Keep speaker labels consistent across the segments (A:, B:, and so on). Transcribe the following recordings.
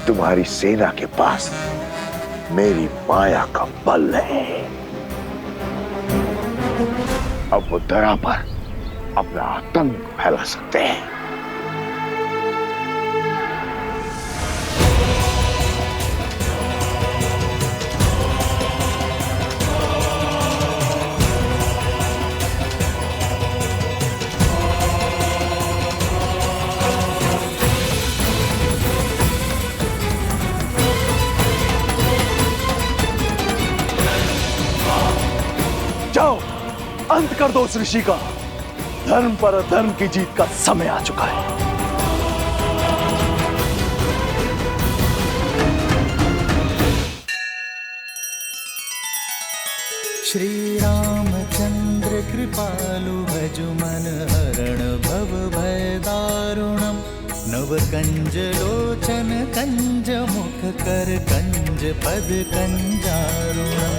A: तुम्हारी सेना के पास मेरी माया का बल है। अब वो धरा पर अपना आतंक फैला सकते हैं।
B: जाओ, अंत कर दो उस ऋषि का। धर्म पर अधर्म की जीत का समय आ चुका है।
C: श्री रामचंद्र कृपालु भजु मन हरण भव भय दारुणम। नव कंज लोचन कंज मुख कर कंज पद कंजारुणम।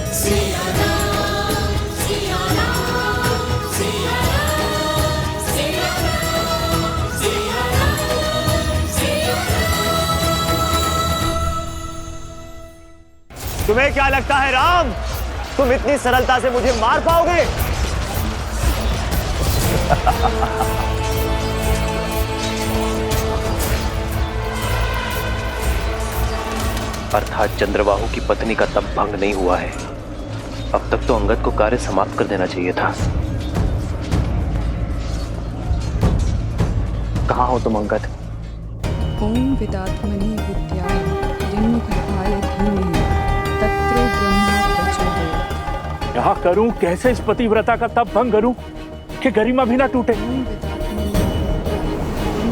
D: तुम्हें क्या लगता है राम, तुम इतनी सरलता से मुझे मार पाओगे?
E: अर्थात चंद्रबाहु की पत्नी का तप भंग नहीं हुआ है। अब तक तो अंगद को कार्य समाप्त कर देना चाहिए था। कहाँ हो तुम अंगद?
F: ओम विदात्मनि विद्याय हिरण्यगर्भाय धीमहि तत्रो ब्रह्मा प्रचोदयात्।
B: क्या करूं, कैसे इस पतिव्रता का तप भंग करूं कि गरिमा भी ना टूटे?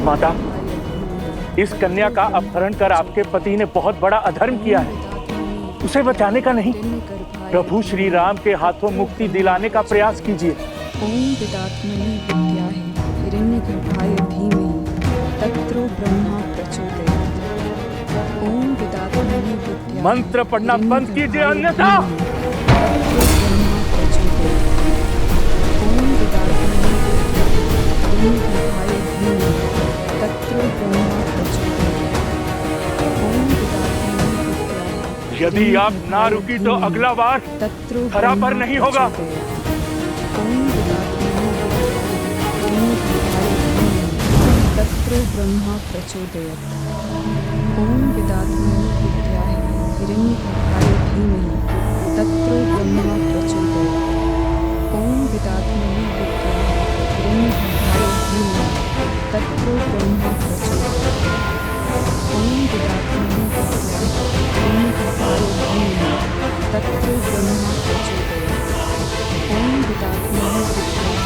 B: माता, इस कन्या का अपहरण कर आपके पति ने बहुत बड़ा अधर्म किया है। उसे बचाने का नहीं, प्रभु श्री राम के हाथों मुक्ति दिलाने का प्रयास कीजिए।
F: ओम विदात्मनि विद्याय हिरण्यगर्भाय धीमहि तत्रो ब्रह्मा प्रचोदयात्। ओम विदात्मनि विद्याय
B: मंत्र पढ़ना बंद कीजिए, अन्यथा
F: ओम विदात्मनि हिरण्यगर्भाय धीमहि तत्रो ब्रह्मा प्रचोदयात्। ओम विदात्मनि विद्याय।
B: यदि आप ना रुकी तो अगला बार धरा पर नहीं होगा।
F: ओम विदात्मनि तत्रो ब्रह्मा प्रचोदयात्। ओम विदात्मनि विद्याय हिरण्यगर्भाय धीमहि तत्रो ब्रह्मा प्रचोदयात्। ओम विदात्मनि विद्याय हिरण्यगर्भाय धीमहि तत्रो ब्रह्मा प्रचोदयात्। ओम विदात्मनि विद्याय हिरण्यगर्भाय धीमहि तत्रो ब्रह्मा प्रचोदयात्। ओम विदात्मनि विद्याय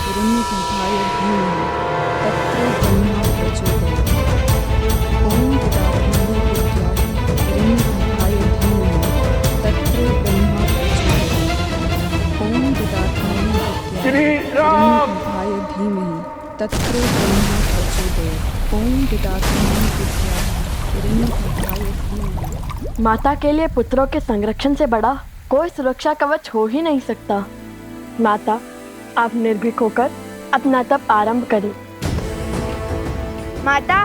F: हिरण्यगर्भाय धीमहि तत्रो ब्रह्मा प्रचोदयात्। ओम विदात्मनि विद्याय हिरण्यगर्भाय धीमहि तत्रो ब्रह्मा प्रचोदयात्। ओम विदात्मनि विद्याय
B: श्री राम
F: हिरण्यगर्भाय धीमहि तत्रो ब्रह्मा प्रचोदयात्। ओम विदात्मनि विद्याय हिरण्यगर्भाय धीमहि।
G: माता के लिए पुत्रों के संरक्षण से बड़ा कोई सुरक्षा कवच हो ही नहीं सकता। माता, आप निर्भीक होकर अपना तप आरंभ करें।
H: माता,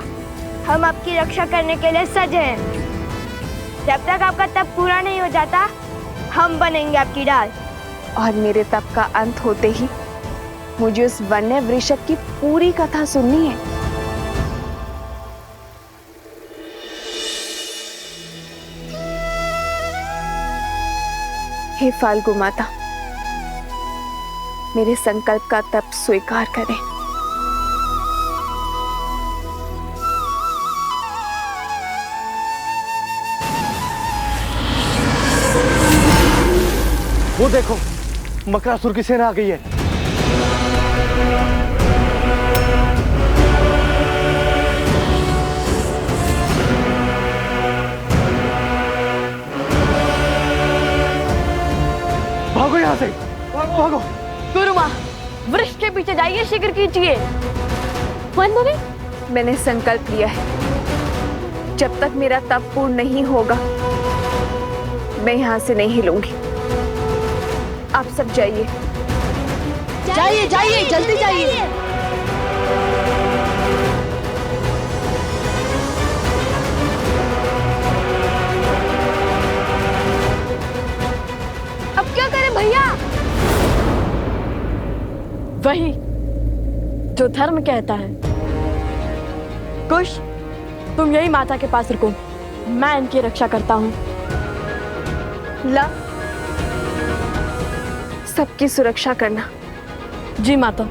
H: हम आपकी रक्षा करने के लिए सज्ज हैं। जब तक आपका तप पूरा नहीं हो जाता, हम बनेंगे आपकी ढाल।
I: और मेरे तप का अंत होते ही मुझे उस वन्य वृषभ की पूरी कथा सुननी है। हे फाल्गु माता, मेरे संकल्प का तप स्वीकार करें।
B: वो देखो, मकरासुर की सेना आ गई है। भागो यहाँ से, भागो भागो।
G: गुरुमा, वृक्ष के पीछे जाइए, शीघ्र कीजिए।
I: मैंने संकल्प लिया है, जब तक मेरा तप पूर्ण नहीं होगा मैं यहाँ से नहीं हिलूंगी। आप सब जाइए।
G: जाइए जाइए, जल्दी जाइए। वही जो धर्म कहता है। कुश, तुम यही माता के पास रुको, मैं इनकी रक्षा करता हूँ।
I: ला, सबकी सुरक्षा करना।
G: जी माता।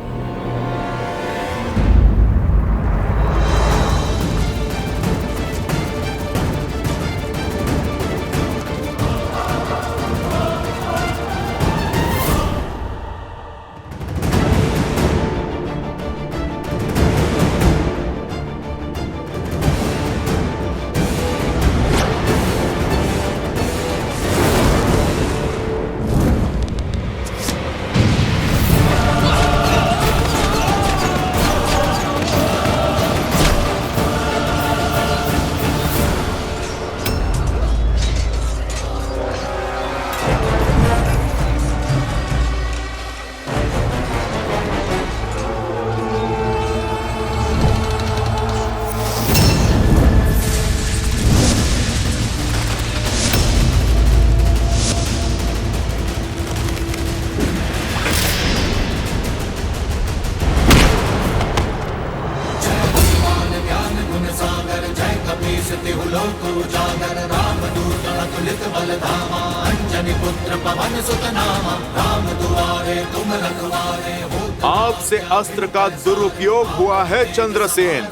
J: आपसे अस्त्र का दुरुपयोग हुआ है चंद्रसेन,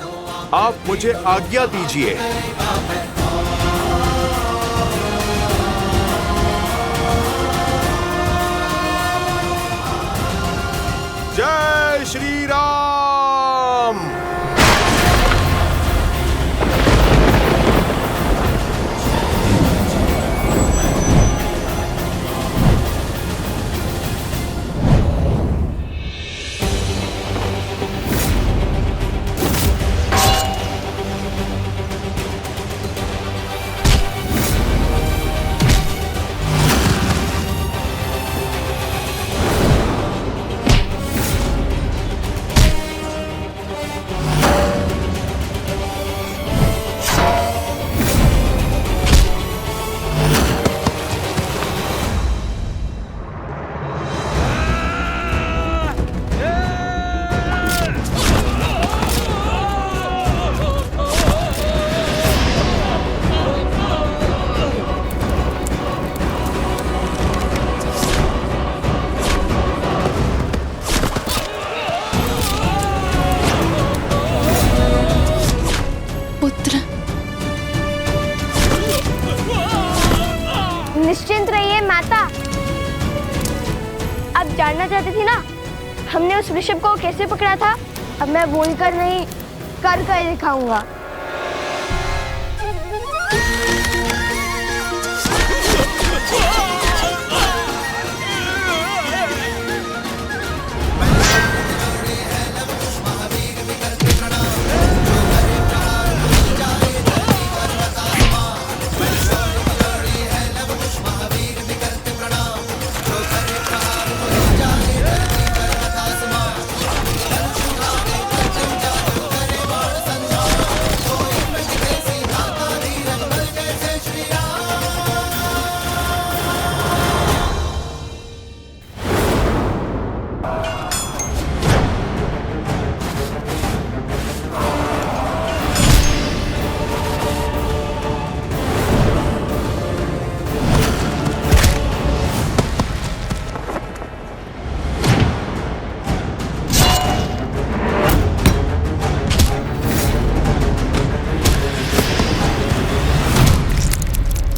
J: आप मुझे आज्ञा दीजिए। जय श्री राम।
H: निश्चिंत रहिए माता। अब जानना चाहती थी ना हमने उस ऋषभ को कैसे पकड़ा था, अब मैं बोल कर नहीं कर दिखाऊंगा।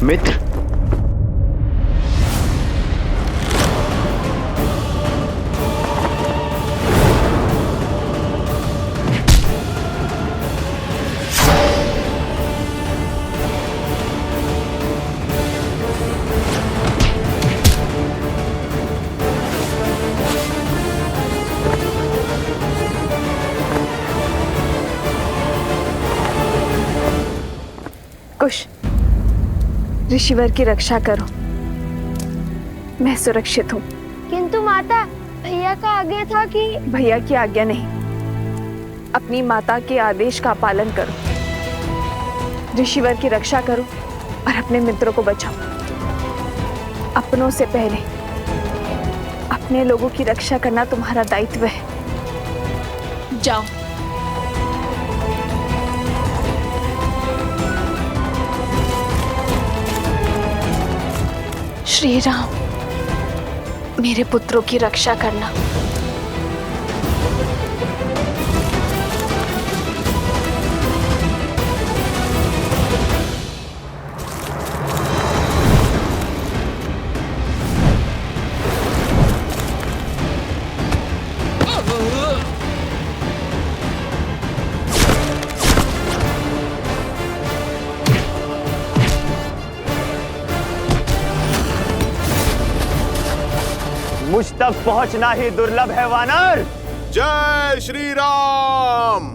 E: मित्र,
I: कुश, ऋषिवर की रक्षा करो, मैं सुरक्षित हूँ।
H: किंतु माता, भैया का आज्ञा था कि।
I: भैया की आज्ञा नहीं, अपनी माता के आदेश का पालन करो, ऋषिवर की रक्षा करो और अपने मित्रों को बचाओ। अपनों से पहले अपने लोगों की रक्षा करना तुम्हारा दायित्व है। जाओ। श्री राम, मेरे पुत्रों की रक्षा करना।
D: मुझ तक पहुंचना ही दुर्लभ है वानर।
J: जय श्री राम।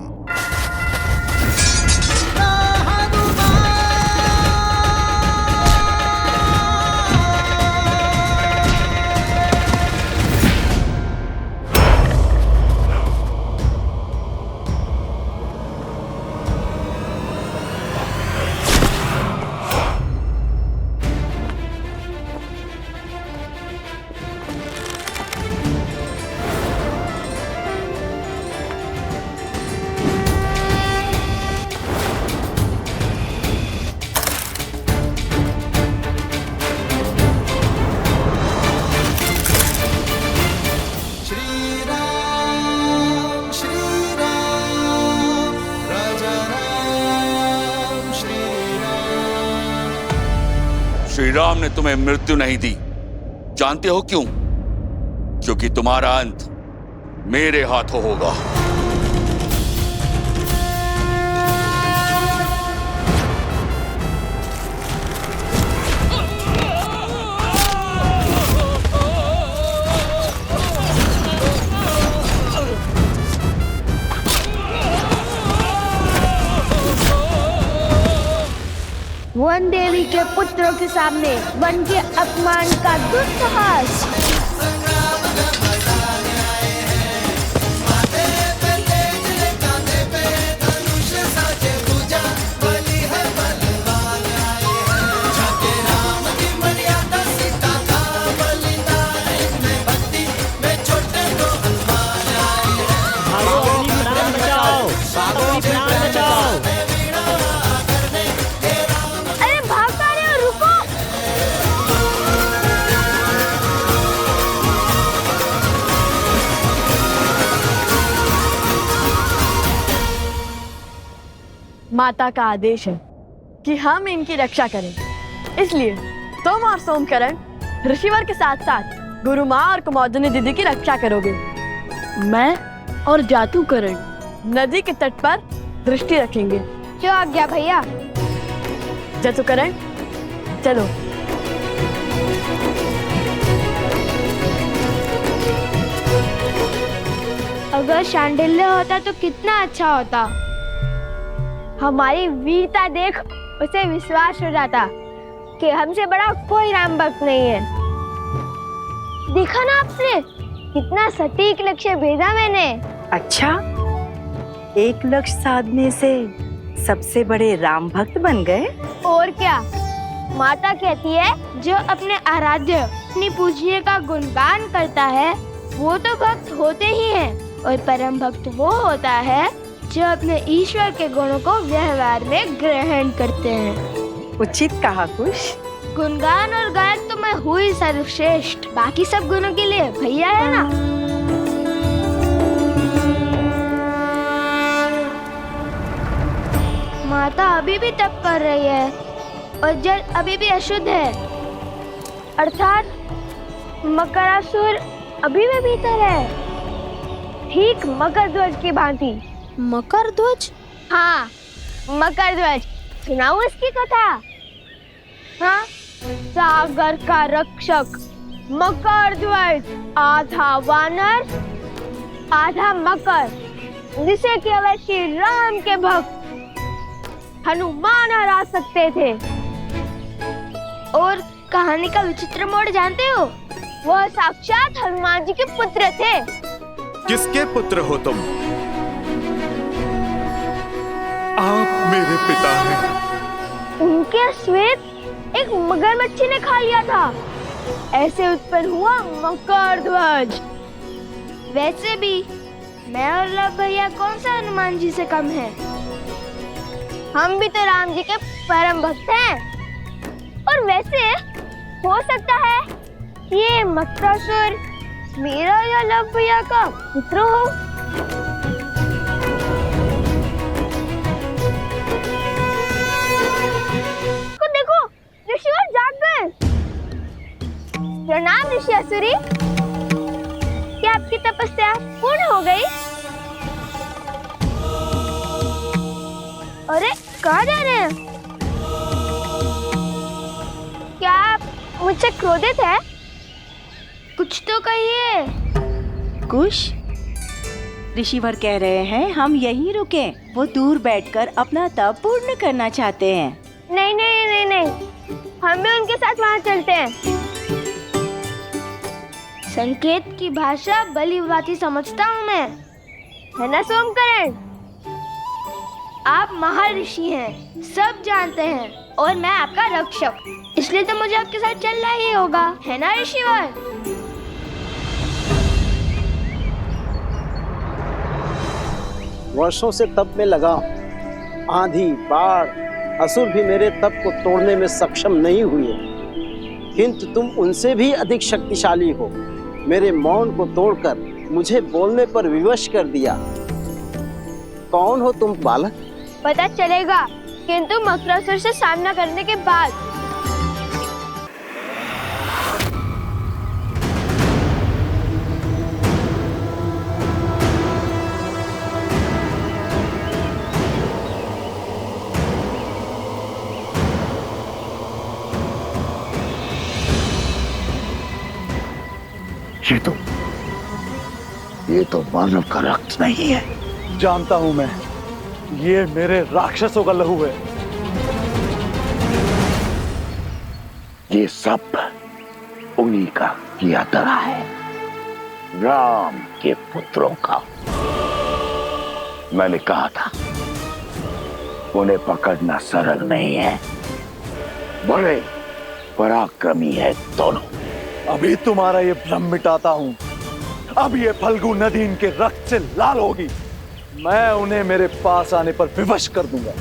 K: श्री राम ने तुम्हें मृत्यु नहीं दी। जानते हो क्यों? क्योंकि तुम्हारा अंत मेरे हाथों होगा।
H: वन देवी के पुत्रों के सामने वन के अपमान का दुस्साहस।
G: माता का आदेश है कि हम इनकी रक्षा करें, इसलिए तुम और सोमकरण ऋषिवर के साथ साथ गुरु माँ और कुमोदिनी दीदी की रक्षा करोगे। मैं और जातुकरण नदी के तट पर दृष्टि रखेंगे।
H: जो आज्ञा भैया।
G: जातुकरण चलो।
H: अगर शांडिल्य होता तो कितना अच्छा होता। हमारी वीरता देख उसे विश्वास हो जाता कि हमसे बड़ा कोई राम भक्त नहीं है। देखा ना आपने कितना सटीक लक्ष्य भेजा मैंने।
L: अच्छा, एक लक्ष्य साधने से सबसे बड़े राम भक्त बन गए।
H: और क्या, माता कहती है जो अपने आराध्य अपनी पूजनीय का गुणगान करता है वो तो भक्त होते ही हैं, और परम भक्त वो होता है जो अपने ईश्वर के गुणों को व्यवहार में ग्रहण करते हैं।
L: उचित कहा कुश।
H: गुणगान और गायक तो मैं हुई सर्वश्रेष्ठ, बाकी सब गुणों के लिए भैया है ना। माता अभी भी तप कर रही है और जल अभी भी अशुद्ध है, अर्थात मकरासुर अभी भी भीतर है, ठीक मकर ध्वज की भांति।
I: मकर ध्वज?
H: हाँ, मकर ध्वज। सुनाऊं इसकी कथा? हाँ, सागर का रक्षक मकर ध्वज, आधा वानर आधा मकर, जिसे केवल श्री राम के भक्त हनुमान हरा सकते थे। और कहानी का विचित्र मोड़ जानते हो? वह साक्षात हनुमान जी के पुत्र थे।
J: किसके पुत्र हो तुम? आप मेरे पिता हैं।
H: उनके श्वेत एक मगरमच्छी ने खा लिया था, ऐसे उत्पन्न हुआ मकर ध्वज। वैसे भी मैं और लव भैया कौन सा हनुमान जी से कम है? हम भी तो राम जी के परम भक्त हैं। और वैसे हो सकता है ये मक्रासुर मेरा या लव भैया का पुत्र हो। देखो ऋषिवर जाग गए। प्रणाम ऋषि असुरी, क्या आपकी तपस्या पूर्ण हो गई? अरे कहाँ जा रहे हैं? क्या आप मुझसे क्रोधित है? कुछ तो कहिए।
L: कुश, ऋषिवर कह रहे हैं हम यहीं रुकें। वो दूर बैठकर अपना तप पूर्ण करना चाहते हैं।
H: नहीं नहीं नहीं नहीं, हम भी उनके साथ वहाँ चलते हैं। संकेत की भाषा भली भांति समझता हूँ मैं, है ना सोमकरण? आप महर्षि हैं, सब जानते हैं, और मैं आपका रक्षक, इसलिए तो मुझे आपके साथ चलना ही होगा, है ना ऋषिवर?
M: वर्षों से तप में लगा हूं। आंधी, बाढ़, असुर भी मेरे तप को तोड़ने में सक्षम नहीं हुए, किंतु तुम उनसे भी अधिक शक्तिशाली हो। मेरे मौन को तोड़कर मुझे बोलने पर विवश कर दिया। कौन हो तुम बालक?
H: पता चलेगा, किंतु मक्रासुर से सामना करने के बाद।
A: ये तो मानव का रक्त नहीं है।
B: जानता हूं मैं, ये मेरे राक्षसों का लहू है।
A: ये सब उन्हीं का किया धरा है, राम के पुत्रों का। मैंने कहा था उन्हें पकड़ना सरल नहीं है, बड़े पराक्रमी है दोनों।
B: अभी तुम्हारा ये भ्रम मिटाता हूं। अब ये फल्गु नदी इनके रक्त से लाल होगी। मैं उन्हें मेरे पास आने पर विवश कर दूंगा।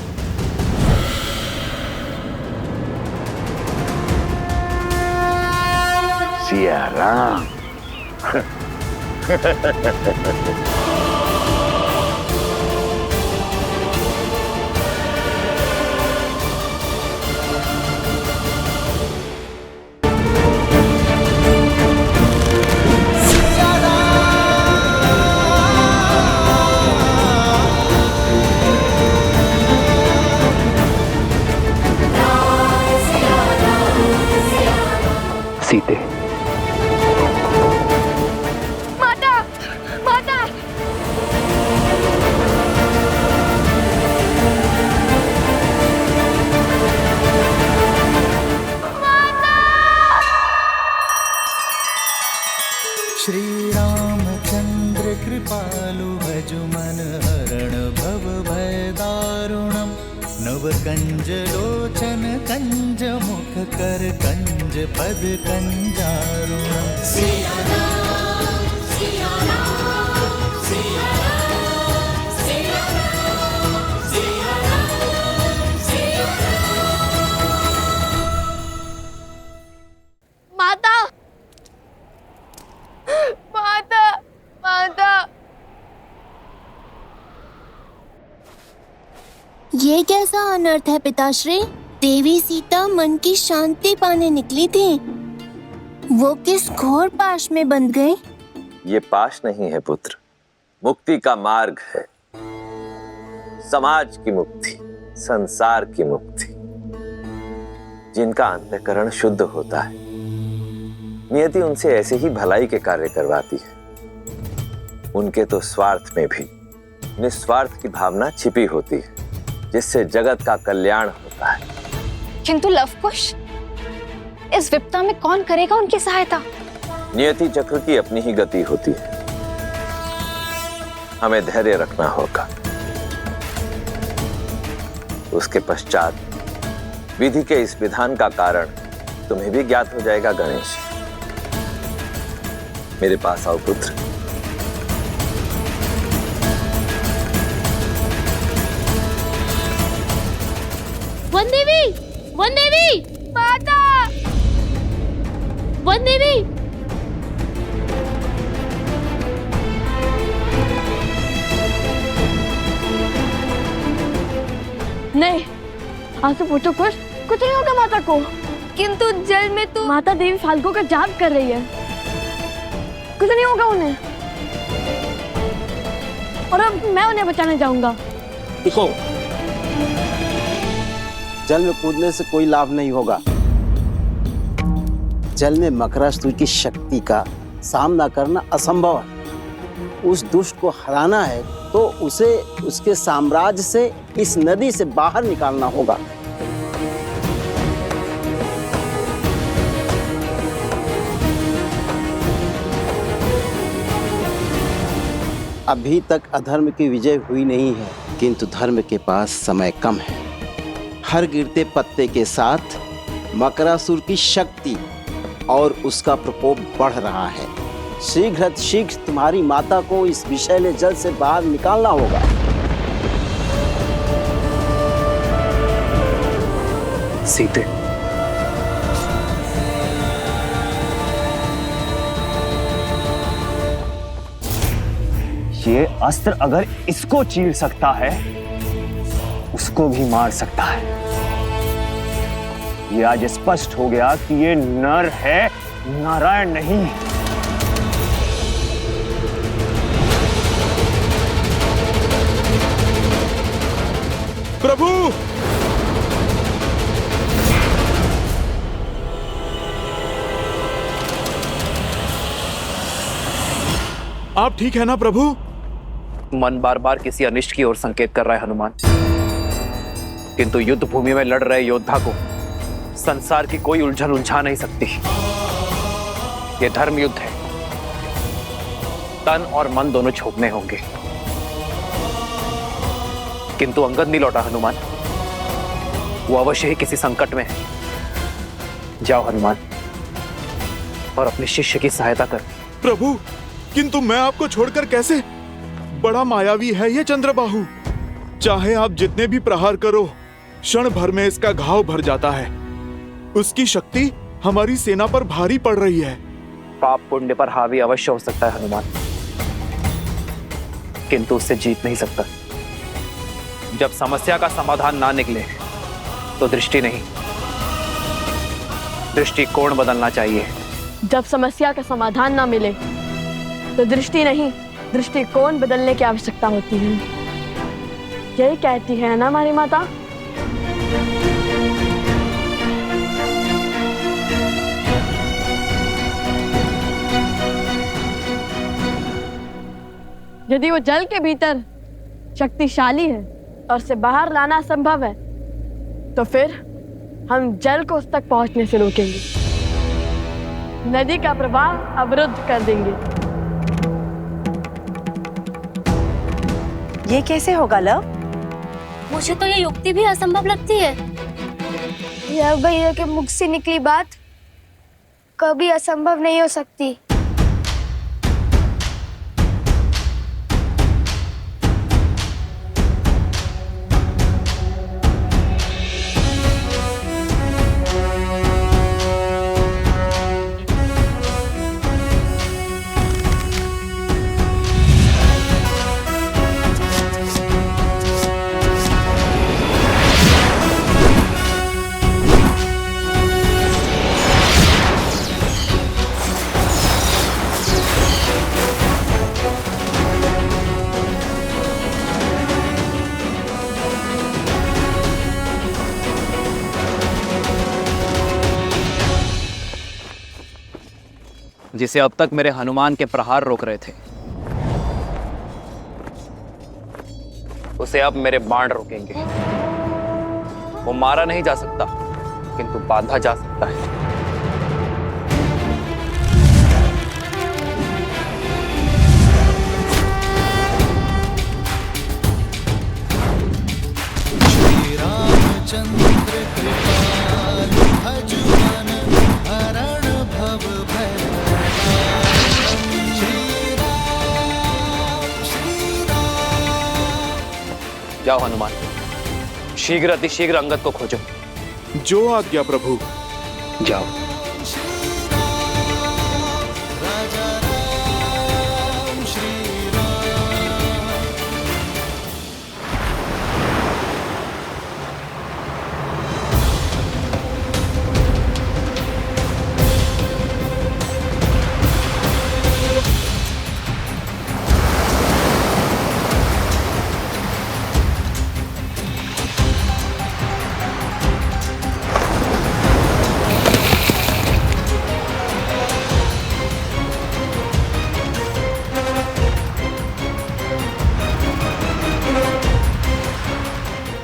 A: सिया राम।
E: सीते,
H: माता, माता।
C: श्री रामचंद्र कृपालु भजु मन हरण भव भय दारुणम। नव कंज लोचन कंज मुख कर कंज पद कंजारुणम। सिया राम, सिया राम, सिया राम, सिया राम, सिया राम, सिया राम।
H: माता, माता, माता।
N: ये कैसा अनर्थ है पिताश्री? देवी सीता मन की शांति पाने निकली थी, वो किस घोर पाश में बंध गई?
O: ये पाश नहीं है पुत्र, मुक्ति का मार्ग है। समाज की मुक्ति, संसार की मुक्ति। जिनका अंतःकरण शुद्ध होता है, नियति उनसे ऐसे ही भलाई के कार्य करवाती है। उनके तो स्वार्थ में भी निस्वार्थ की भावना छिपी होती है, जिससे जगत का कल्याण होता है।
I: किंतु लवकुश, इस विपदा में कौन करेगा उनकी सहायता?
O: नियति चक्र की अपनी ही गति होती है, हमें धैर्य रखना होगा। उसके पश्चात विधि के इस विधान का कारण तुम्हें भी ज्ञात हो जाएगा। गणेश, मेरे पास आओ पुत्र।
P: वन देवी, वन देवी,
H: माता,
P: वन देवी।
G: नहीं, आंसू पूछो कुछ नहीं होगा माता को।
H: किंतु जल में तो
G: माता देवी फाल्गु का जाप कर रही है, कुछ नहीं होगा उन्हें। और अब मैं उन्हें बचाने जाऊंगा।
M: देखो, जल में कूदने से कोई लाभ नहीं होगा। जल में मकरासुर की शक्ति का सामना करना असंभव है। उस दुष्ट को हराना है तो उसे उसके साम्राज्य से, इस नदी से बाहर निकालना होगा। अभी तक अधर्म की विजय हुई नहीं है, किंतु धर्म के पास समय कम है। हर गिरते पत्ते के साथ मकरासुर की शक्ति और उसका प्रकोप बढ़ रहा है। शीघ्र तुम्हारी माता को इस विषैले जल से बाहर निकालना होगा।
E: सीते,
D: ये अस्त्र अगर इसको चीर सकता है, उसको भी मार सकता है। ये आज स्पष्ट हो गया कि ये नर है, नारायण नहीं।
J: प्रभु, आप ठीक है ना प्रभु?
E: मन बार बार किसी अनिष्ट की ओर संकेत कर रहा है हनुमान, किंतु युद्ध भूमि में लड़ रहे योद्धा को संसार की कोई उलझन उलझा नहीं सकती। यह धर्म युद्ध है, तन और मन दोनों छोड़ने होंगे। किंतु अंगद नहीं लौटा हनुमान, वो अवश्य ही किसी संकट में है। जाओ हनुमान और अपने शिष्य की सहायता कर।
J: प्रभु, किंतु मैं आपको छोड़कर कैसे? बड़ा मायावी है ये चंद्रबाहु। चाहे आप जितने भी प्रहार करो, क्षण भर में इसका घाव भर जाता है। उसकी शक्ति हमारी सेना पर भारी पड़ रही है।
E: पाप पुण्य पर हावी अवश्य हो सकता है हनुमान, किंतु उससे जीत नहीं सकता। जब समस्या का समाधान ना निकले तो दृष्टि नहीं, दृष्टिकोण बदलना चाहिए।
G: जब समस्या का समाधान ना मिले तो दृष्टि नहीं, दृष्टिकोण बदलने की आवश्यकता होती है। यही कहती है ना हमारी माता। यदि वो जल के भीतर शक्तिशाली है और उसे बाहर लाना संभव है, तो फिर हम जल को उस तक पहुंचने से रोकेंगे, नदी का प्रवाह अवरुद्ध कर देंगे।
L: ये कैसे होगा लव?
P: मुझे तो ये युक्ति भी असंभव लगती है।
H: यह भैया के मुख से निकली बात कभी असंभव नहीं हो सकती।
E: जिसे अब तक मेरे हनुमान के प्रहार रोक रहे थे, उसे अब मेरे बाण रोकेंगे। वो मारा नहीं जा सकता, किंतु बांधा जा सकता है।
C: श्री रामचंद्र कृपालु भजु मन हरण भव भय।
E: जाओ हनुमान, शीघ्र अतिशीघ्र अंगद को खोजो।
J: जो आज्ञा प्रभु।
E: जाओ।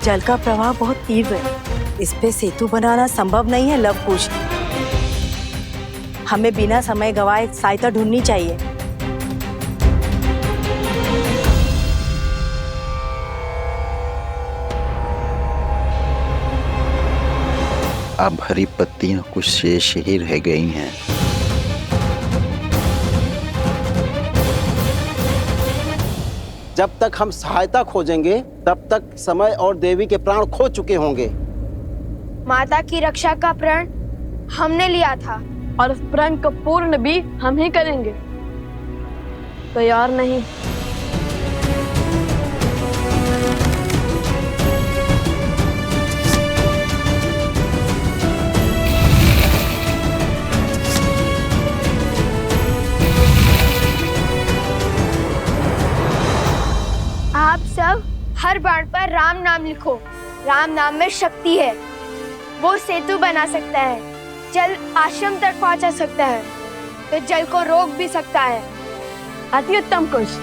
L: जल का प्रवाह बहुत तीव्र है, इस पे सेतु बनाना संभव नहीं है लवकुश। हमें बिना समय गवाए सहायता ढूंढनी चाहिए।
A: अब हरी पत्तियां कुछ शेष ही रह गई हैं।
M: जब तक हम सहायता खोजेंगे तब तक समय और देवी के प्राण खो चुके होंगे।
H: माता की रक्षा का प्रण हमने लिया था
G: और उस प्रण को पूर्ण भी हम ही करेंगे। तैयार नहीं?
H: आप सब हर बाण पर राम नाम लिखो। राम नाम में शक्ति है, वो सेतु बना सकता है, जल आश्रम तक पहुंचा सकता है, तो जल को रोक भी सकता है।
G: अति उत्तम कुश।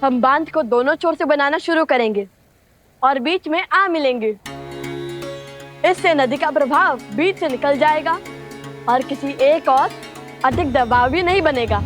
G: हम बांध को दोनों छोर से बनाना शुरू करेंगे और बीच में आ मिलेंगे। इससे नदी का प्रभाव बीच से निकल जाएगा और किसी एक और अधिक दबाव भी नहीं बनेगा।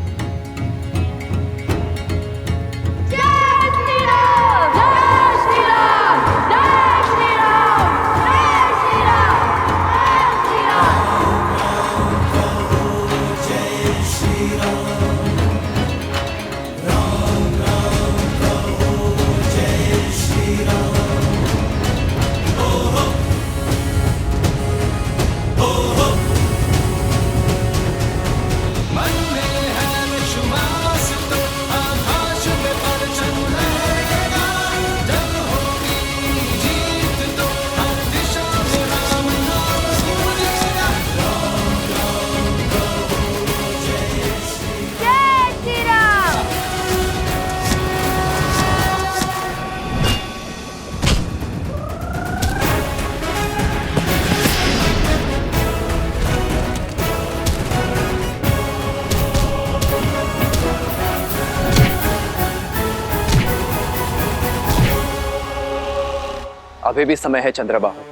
E: अभी भी समय है चंद्रबाहु,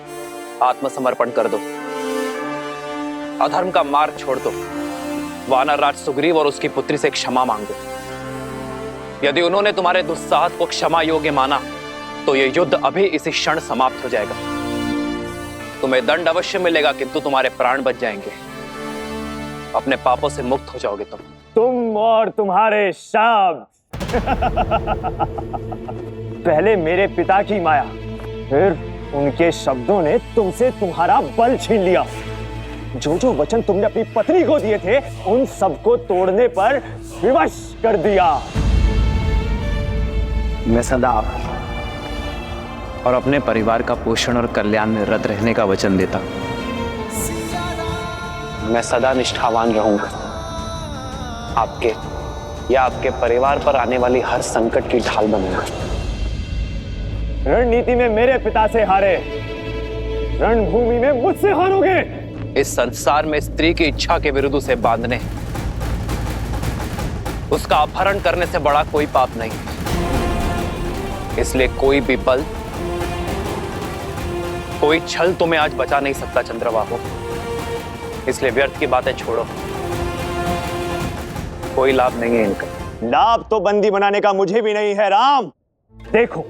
E: आत्मसमर्पण कर दो, अधर्म का मार्ग छोड़ दो, वानर राज सुग्रीव और उसकी पुत्री से क्षमा मांगो। यदि उन्होंने तुम्हारे दुस्साहस को क्षमा योग्य माना तो यह युद्ध अभी इसी क्षण समाप्त हो जाएगा। तुम्हें दंड अवश्य मिलेगा किंतु तुम्हारे प्राण बच जाएंगे। अपने पापों से मुक्त हो जाओगे
D: तुम और तुम्हारे शब्द। पहले मेरे पिता की माया, फिर उनके शब्दों ने तुमसे तुम्हारा बल छीन लिया। जो जो वचन तुमने अपनी पत्नी को दिए थे उन सबको तोड़ने पर विवश कर दिया।
E: मैं सदा और अपने परिवार का पोषण और कल्याण में रत रहने का वचन देता। मैं सदा निष्ठावान रहूंगा। आपके या आपके परिवार पर आने वाली हर संकट की ढाल बनूंगा।
D: रणनीति में मेरे पिता से हारे, रणभूमि में मुझसे हारोगे।
E: इस संसार में स्त्री की इच्छा के विरुद्ध उसे बांधने, उसका अपहरण करने से बड़ा कोई पाप नहीं। इसलिए कोई भी बल, कोई छल तुम्हें आज बचा नहीं सकता चंद्रबाहु। इसलिए व्यर्थ की बातें छोड़ो, कोई लाभ नहीं है इनका।
D: लाभ तो बंदी बनाने का मुझे भी नहीं है राम। देखो,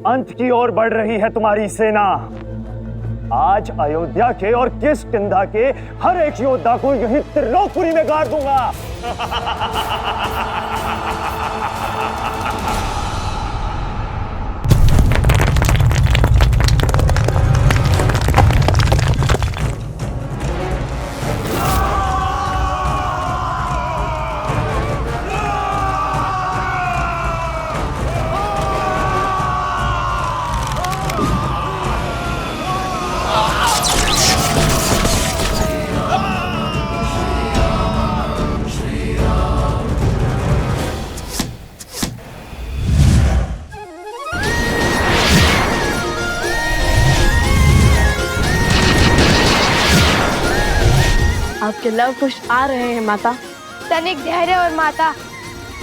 D: अंत की ओर बढ़ रही है तुम्हारी सेना। आज अयोध्या के और किष्किंधा के हर एक योद्धा को यहीं त्रिलोकपुरी में गाड़ दूंगा।
G: आपके लव कुश आ रहे हैं माता।
H: तनिक धैर्य और माता,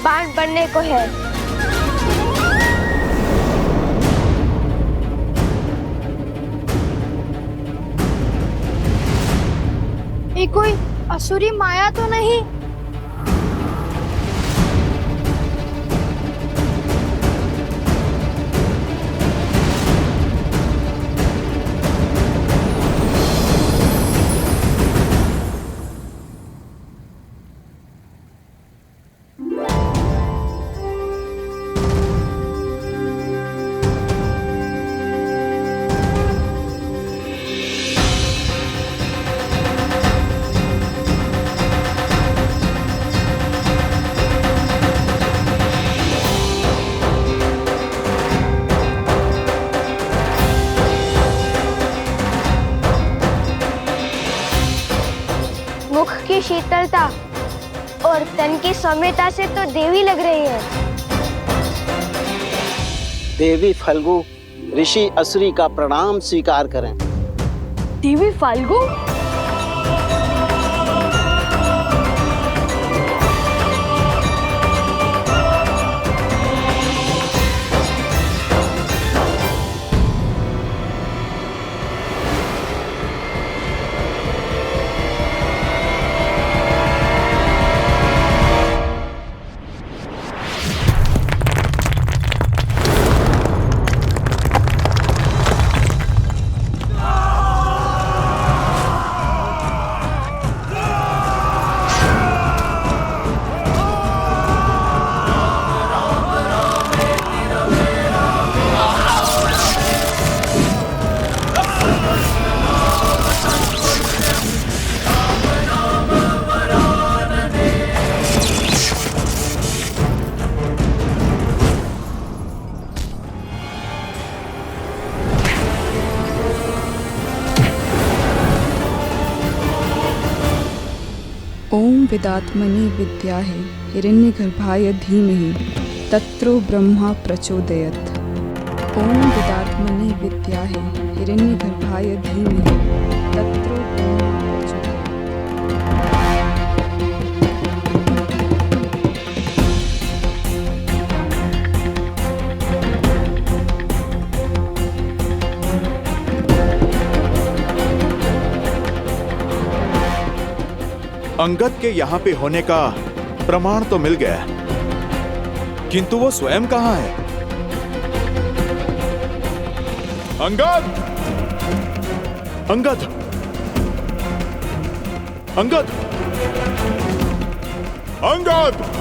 H: बाण बनने को है। ये कोई असुरी माया तो नहीं? मुख की शीतलता और तन की सौम्यता से तो देवी लग रही है।
M: देवी फल्गु, ऋषि असुरी का प्रणाम स्वीकार करें।
G: देवी फाल्गु?
F: ओम विदात्मनि विद्याहे हिरण्यगर्भाय धीमहि तत्रो ब्रह्मा प्रचोदयत्। ओम विदात्मनि विद्याहे हिरण्यगर्भाय धीमहि तत्रो ब्रह्मा प्रचोदयत्।
J: अंगद के यहाँ पे होने का प्रमाण तो मिल गया, किंतु वो स्वयं कहाँ है? अंगद! अंगद! अंगद! अंगद!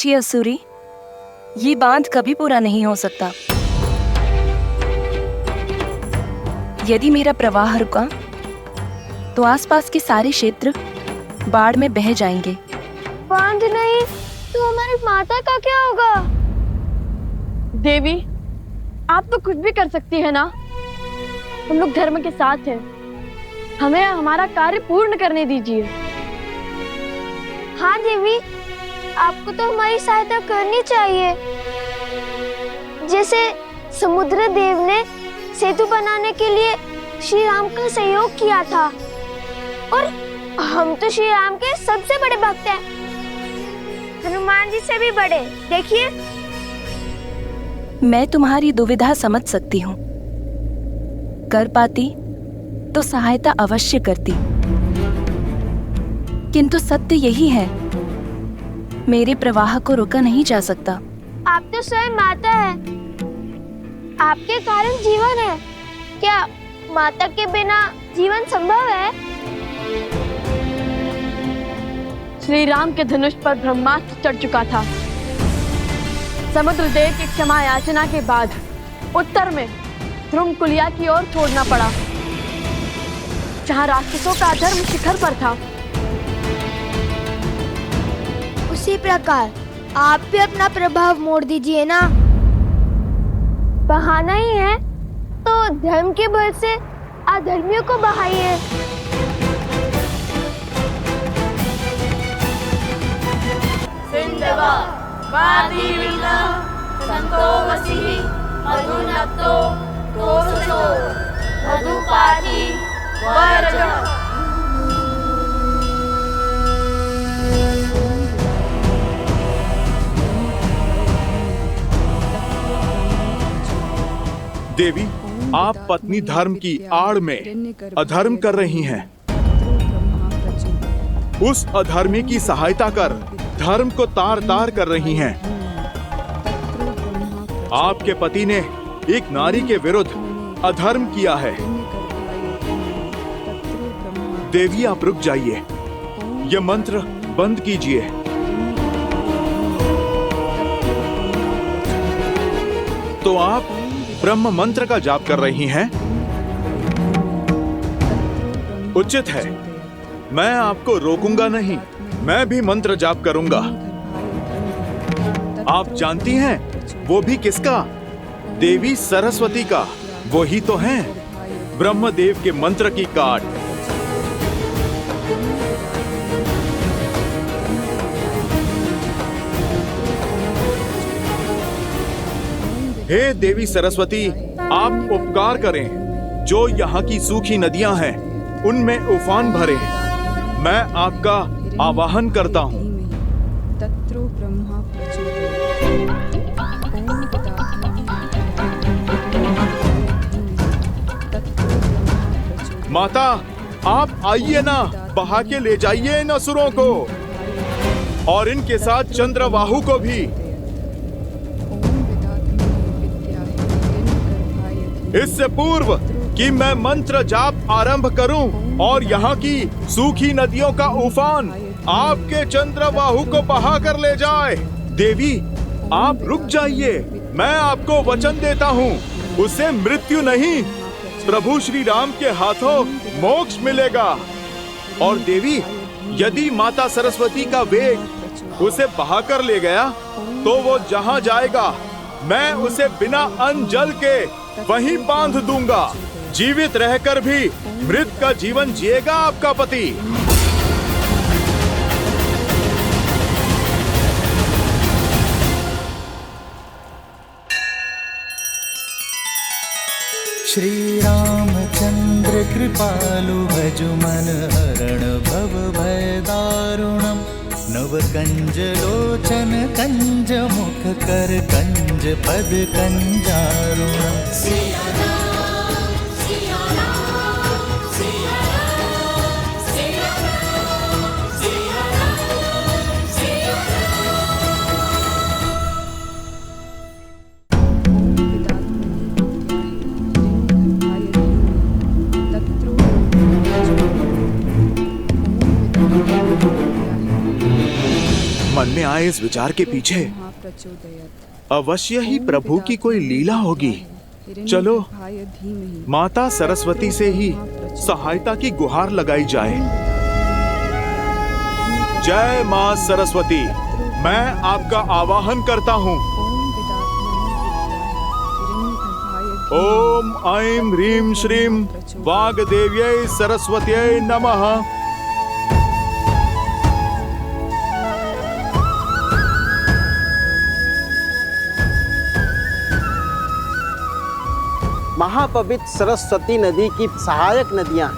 Q: असुरी, ये बांध कभी पूरा नहीं हो सकता। यदि मेरा प्रवाह रुका तो आसपास के सारे क्षेत्र बाढ़ में बह जाएंगे।
H: बांध नहीं तो हमारी माता का क्या होगा?
G: देवी, आप तो कुछ भी कर सकती है ना। हम लोग धर्म के साथ हैं, हमें हमारा कार्य पूर्ण करने दीजिए।
H: हाँ देवी, आपको तो हमारी सहायता करनी चाहिए। जैसे समुद्र देव ने सेतु बनाने के लिए श्री राम का सहयोग किया था, और हम तो श्री राम के सबसे बड़े भक्त हैं, हनुमान जी से भी बड़े। देखिए,
Q: मैं तुम्हारी दुविधा समझ सकती हूँ। कर पाती तो सहायता अवश्य करती, किंतु सत्य यही है, मेरे प्रवाह को रोका नहीं जा सकता।
H: आप तो स्वयं माता है, आपके कारण जीवन है। क्या माता के बिना जीवन संभव है?
G: श्री राम के धनुष पर ब्रह्मास्त्र चढ़ चुका था। समुद्र देव की क्षमा याचना के बाद उत्तर में ध्रुमकुलिया की ओर छोड़ना पड़ा, जहाँ राक्षसों का अधर्म शिखर पर था।
H: उसी प्रकार आप भी अपना प्रभाव मोड़ दीजिए ना। बहाना ही है तो धर्म के बल से अधर्मियों को बहाइए।
G: सिंधवा वादीविना संतो वसी मधुनक्तो तोषो मधुपाती वर्जन।
J: देवी, आप पत्नी धर्म की आड़ में अधर्म कर रही हैं। उस अधर्मी की सहायता कर धर्म को तार तार कर रही हैं। आपके पति ने एक नारी के विरुद्ध अधर्म किया है। देवी, आप रुक जाइए, ये मंत्र बंद कीजिए। तो आप ब्रह्म मंत्र का जाप कर रही हैं? उचित है, मैं आपको रोकूंगा नहीं, मैं भी मंत्र जाप करूंगा। आप जानती हैं वो भी किसका? देवी सरस्वती का। वो ही तो हैं ब्रह्मदेव के मंत्र की काट। हे देवी सरस्वती, आप उपकार करें, जो यहाँ की सूखी नदियां हैं उनमें उफान भरे। मैं आपका आवाहन करता हूँ। माता, आप आइए ना, बहा के ले जाइए इन असुरों को और इनके साथ चंद्रबाहु को भी। इससे पूर्व कि मैं मंत्र जाप आरंभ करूं और यहाँ की सूखी नदियों का उफान आपके चंद्रबाहु को बहा कर ले जाए। देवी, आप रुक जाइए, मैं आपको वचन देता हूँ, उसे मृत्यु नहीं, प्रभु श्री राम के हाथों मोक्ष मिलेगा। और देवी, यदि माता सरस्वती का वेग उसे बहा कर ले गया तो वो जहाँ जाएगा मैं उसे बिना अन्न जल के वहीं बांध दूंगा। जीवित रहकर भी मृत का जीवन जिएगा आपका पति।
C: श्री रामचंद्र कृपालु भजु मन हरण भव भय दारुणम। नव कंज लोचन कंज मुख कर कंज पद कंजारुणम।
J: मन में आए इस विचार के पीछे अवश्य ही प्रभु की कोई लीला होगी। चलो माता सरस्वती से ही सहायता की गुहार लगाई जाए। जय मां सरस्वती, मैं आपका आवाहन करता हूँ। ओम ऐं ह्रीं श्रीं वाग्देव्यै सरस्वत्यै नमः।
M: महापवित्र सरस्वती नदी की सहायक नदियां,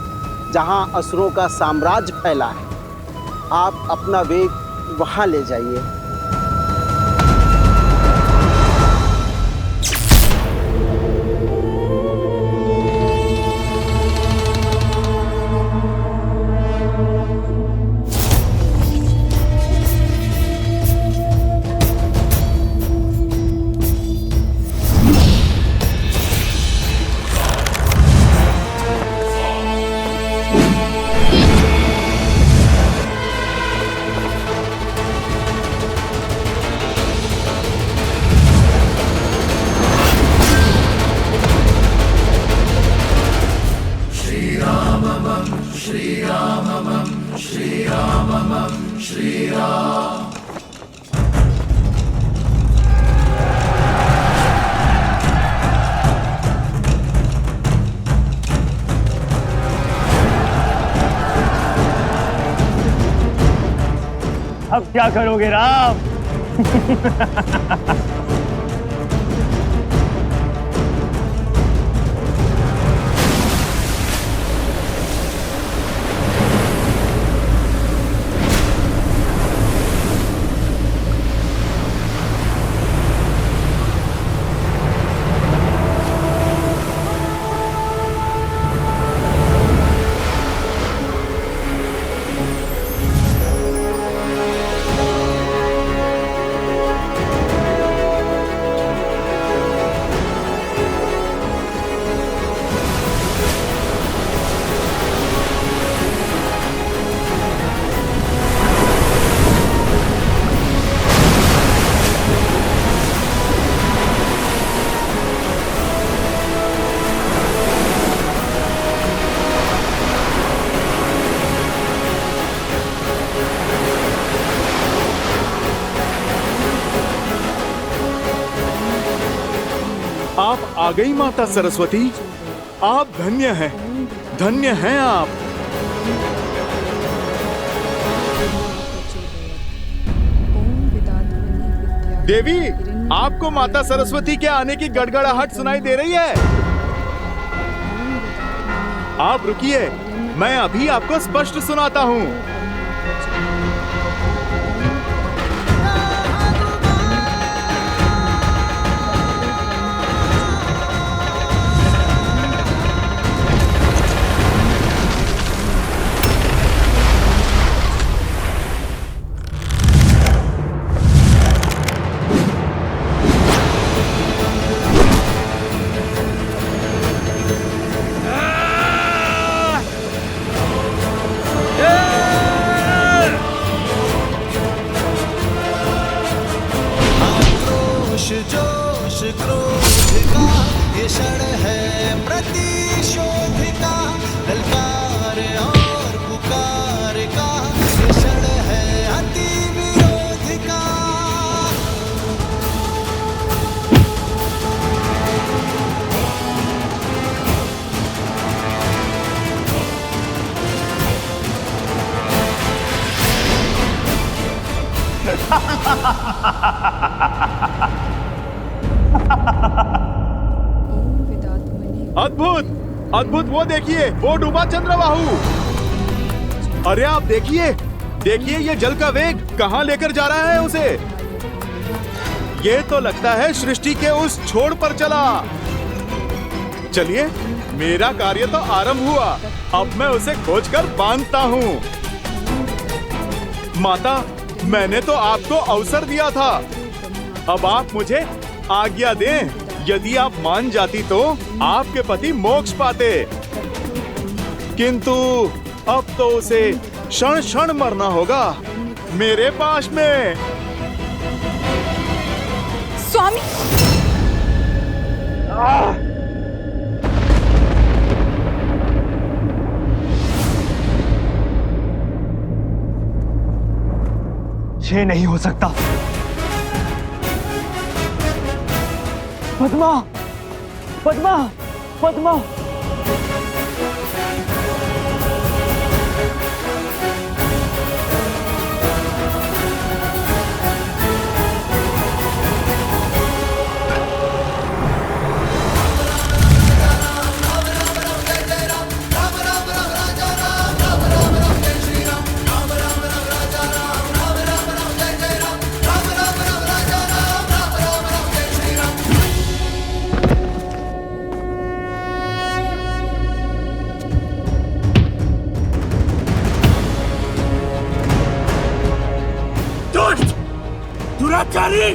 M: जहां असुरों का साम्राज्य फैला है, आप अपना वेग वहां ले जाइए।
D: अब क्या करोगे राम?
J: आप आ गई माता सरस्वती। आप धन्य हैं, धन्य हैं आप। देवी, आपको माता सरस्वती के आने की गड़गड़ाहट सुनाई दे रही है। आप रुकिए, मैं अभी आपको स्पष्ट सुनाता हूँ।
C: जोश क्रोध का ये क्षण है प्रतिशोध का, ललकार और पुकार का ये क्षण है अति विरोध का।
J: अद्भुत, अद्भुत, वो देखिए, वो डूबा चंद्रबाहु। अरे आप देखिए, देखिए ये जल का वेग कहाँ लेकर जा रहा है उसे। ये तो लगता है सृष्टि के उस छोर पर चला। चलिए, मेरा कार्य तो आरंभ हुआ। अब मैं उसे खोजकर बांधता हूँ। माता, मैंने तो आपको अवसर दिया था। अब आप मुझे आज्ञा दें। यदि आप मान जाती तो आपके पति मोक्ष पाते, किंतु अब तो उसे क्षण क्षण मरना होगा मेरे पास में।
F: स्वामी,
D: ये नहीं हो सकता। पद्मा, पद्मा, पद्मा।
A: दुराचारी!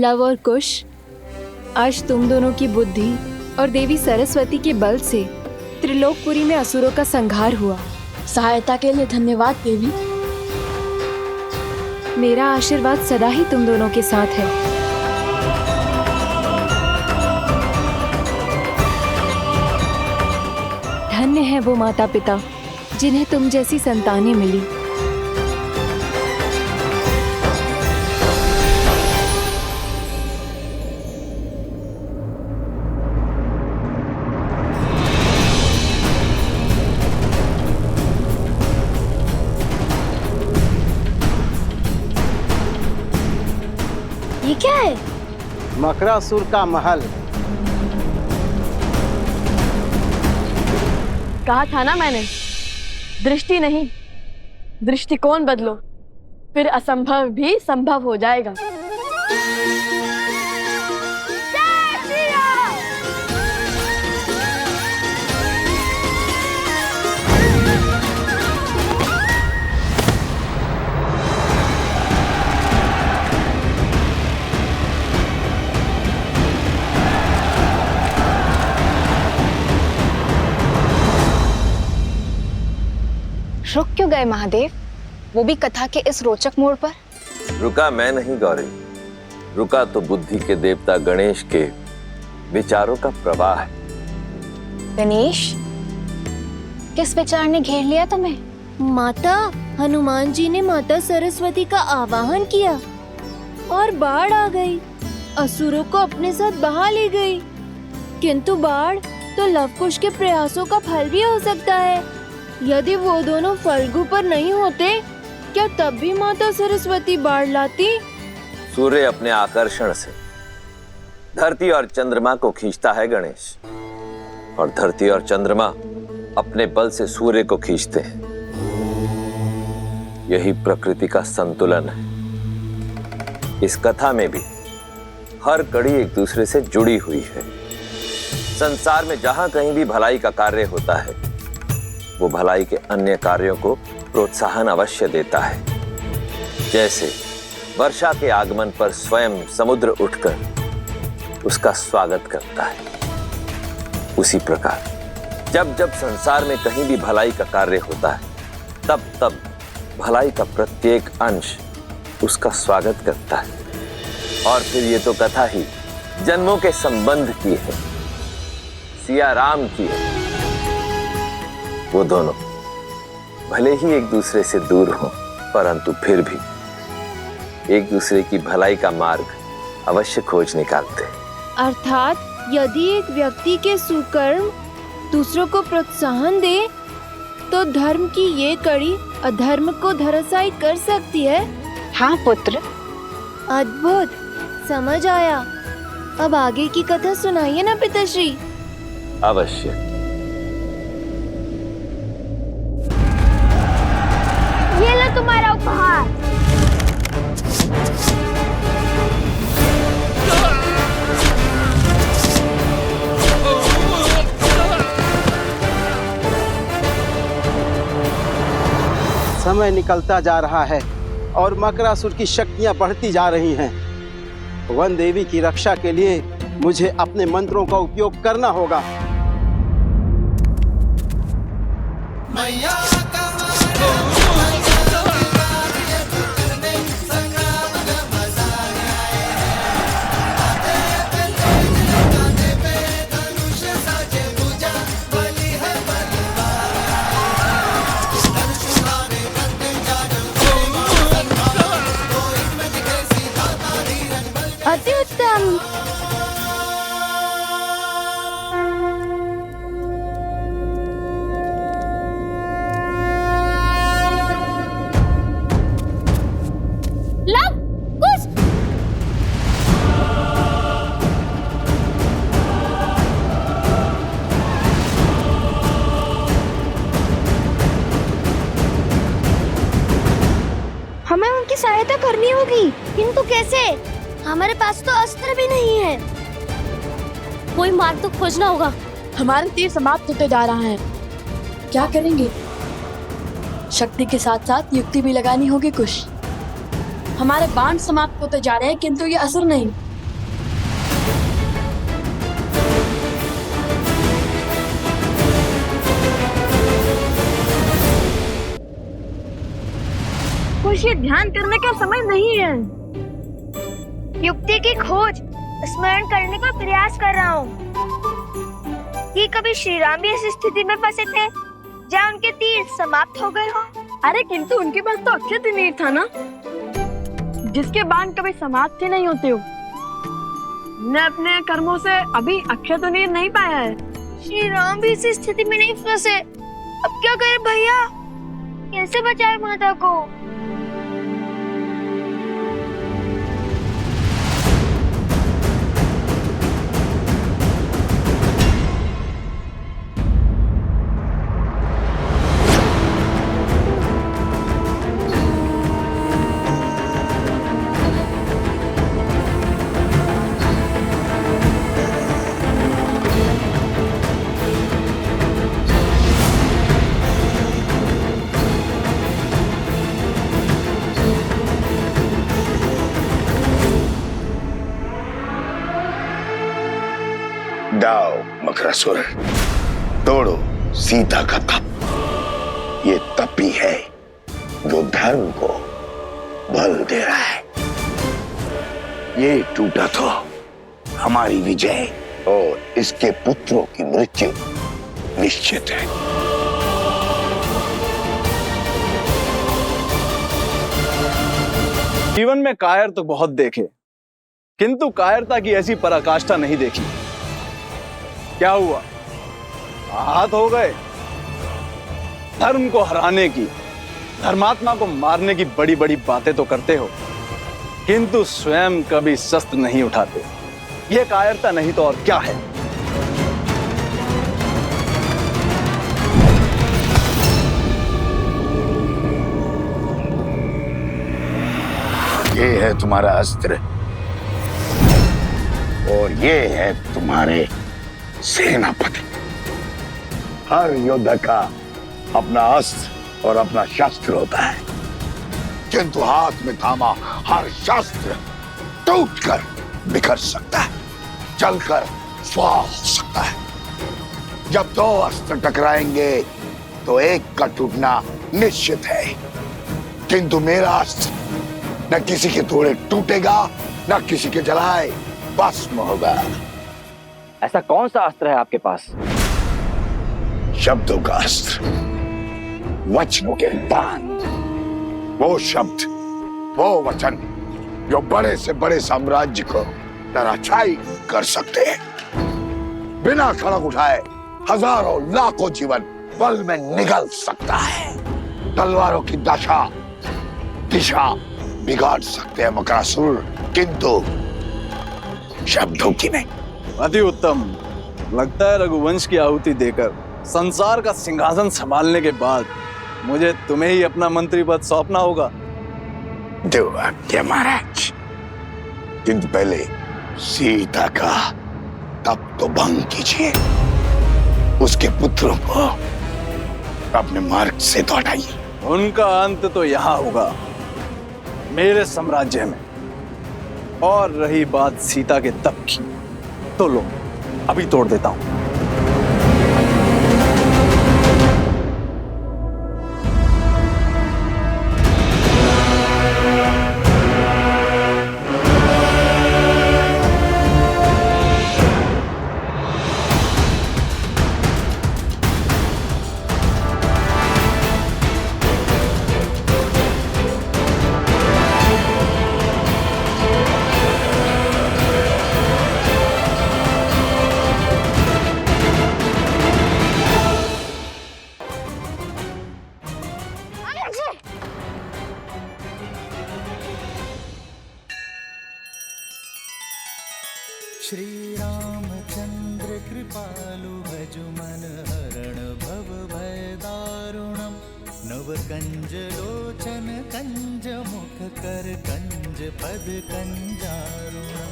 Q: लव और कुश, आज तुम दोनों की बुद्धि और देवी सरस्वती के बल से त्रिलोकपुरी में असुरों का संहार हुआ।
G: सहायता के लिए धन्यवाद देवी।
Q: मेरा आशीर्वाद सदा ही तुम दोनों के साथ है। धन्य है वो माता पिता जिन्हें तुम जैसी संतानें मिली।
N: ये क्या है?
M: मकरासुर का महल।
G: कहा था ना मैंने, दृष्टि नहीं दृष्टिकोण बदलो, फिर असंभव भी संभव हो जाएगा।
R: रुक क्यों गए महादेव, वो भी कथा के इस रोचक मोड़ पर?
O: रुका मैं नहीं गौरी, रुका तो बुद्धि के देवता गणेश के विचारों का प्रवाह है।
R: गणेश, किस विचार ने घेर लिया तुम्हें?
N: माता, हनुमान जी ने माता सरस्वती का आवाहन किया और बाढ़ आ गई, असुरों को अपने साथ बहा ले गई। किंतु बाढ़ तो लवकुश के प्रयासों का फल भी हो सकता है। यदि वो दोनों फल्गु पर नहीं होते, क्या तब भी माता सरस्वती बाढ़ लाती?
O: सूर्य अपने आकर्षण से धरती और चंद्रमा को खींचता है गणेश, और धरती और चंद्रमा अपने बल से सूर्य को खींचते हैं। यही प्रकृति का संतुलन है। इस कथा में भी हर कड़ी एक दूसरे से जुड़ी हुई है। संसार में जहां कहीं भी भलाई का कार्य होता है, वो भलाई के अन्य कार्यों को प्रोत्साहन अवश्य देता है। जैसे वर्षा के आगमन पर स्वयं समुद्र उठकर उसका स्वागत करता है, उसी प्रकार जब जब संसार में कहीं भी भलाई का कार्य होता है, तब तब भलाई का प्रत्येक अंश उसका स्वागत करता है। और फिर ये तो कथा ही जन्मों के संबंध की है, सिया राम की है। वो दोनों भले ही एक दूसरे से दूर हों, परंतु फिर भी एक दूसरे की भलाई का मार्ग अवश्य खोज निकालते हैं।
N: अर्थात यदि एक व्यक्ति के सुकर्म दूसरों को प्रोत्साहन दे, तो धर्म की ये कड़ी अधर्म को धराशायी कर सकती है।
R: हाँ पुत्र।
N: अद्भुत, समझ आया। अब आगे की कथा सुनाइए ना पिताश्री।
O: अवश्य।
H: ये लो तुम्हारा उपहार।
M: समय निकलता जा रहा है और मकरासुर की शक्तियां बढ़ती जा रही हैं। वन देवी की रक्षा के लिए मुझे अपने मंत्रों का उपयोग करना होगा।
N: अति उत्तम।
H: लव कुश।
N: हमें उनकी सहायता करनी होगी, किंतु कैसे? हमारे पास तो अस्त्र भी नहीं है।
P: कोई मार्ग तो खोजना होगा।
G: हमारे तीर समाप्त होते जा रहा है, क्या करेंगे? शक्ति के साथ साथ युक्ति भी लगानी होगी कुछ। हमारे बाण समाप्त होते जा रहे हैं, किंतु ये असुर नहीं, कनिष्ठ, ये ध्यान करने का समय नहीं है।
H: युक्ति की खोज स्मरण करने का प्रयास कर रहा हूँ कि कभी श्री राम भी इस स्थिति में फंसे थे जहाँ उनके तीर समाप्त हो गए हो।
G: अरे किंतु उनके पास तो अक्षय तीर था ना, जिसके बाण कभी समाप्त ही नहीं होते हो। ने अपने कर्मों से अभी अक्षय तीर नहीं पाया है।
H: श्री राम भी इस स्थिति में नहीं फंसे, अब क्या करें भैया? कैसे बचाए माता को?
A: दाओ मकरासुर, तोड़ो सीता का तप। ये तप ही है जो धर्म को बल दे रहा है। ये टूटा तो हमारी विजय और इसके पुत्रों की मृत्यु निश्चित है।
D: जीवन में कायर तो बहुत देखे, किंतु कायरता की ऐसी पराकाष्ठा नहीं देखी। क्या हुआ? आहत हो गए? धर्म को हराने की, धर्मात्मा को मारने की बड़ी बड़ी बातें तो करते हो, किंतु स्वयं कभी शस्त्र नहीं उठाते। यह कायरता नहीं तो और क्या है?
A: ये है तुम्हारा अस्त्र और ये है तुम्हारे सेनापति। हर योद्धा का अपना अस्त्र और अपना शस्त्र होता है, किंतु हाथ में थामा हर शस्त्र टूटकर बिखर सकता है, जलकर स्वाह हो सकता है। जब दो अस्त्र टकराएंगे तो एक का टूटना निश्चित है, किंतु मेरा अस्त्र न किसी के थोड़े टूटेगा, न किसी के जलाए भस्म होगा।
E: ऐसा कौन सा अस्त्र है आपके पास?
A: शब्दों का अस्त्र, वचनों के बाण। वो शब्द, वो वचन जो बड़े से बड़े साम्राज्य को धराशायी कर सकते हैं। बिना खड़क उठाए हजारों लाखों जीवन पल में निगल सकता है। तलवारों की दिशा बिगाड़ सकते हैं मकरासुर, किंतु शब्दों की नहीं।
D: अति उत्तम। लगता है रघुवंश की आहुति देकर संसार का सिंहासन संभालने के बाद मुझे तुम्हें ही अपना मंत्री पद सौंपना होगा।
A: दो आज्ञा महाराज, किंतु पहले सीता का तप तो भंग कीजिए, उसके पुत्रों को अपने मार्ग से तो हटाइए।
D: उनका अंत तो यहाँ होगा, मेरे साम्राज्य में। और रही बात सीता के तप की, तो लो अभी तोड़ देता हूं।
C: श्री रामचंद्र कृपालु भजु मन हरण भव भय दारुणम। नव कंज लोचन कंज मुख कर कंज पद कंजारुणम।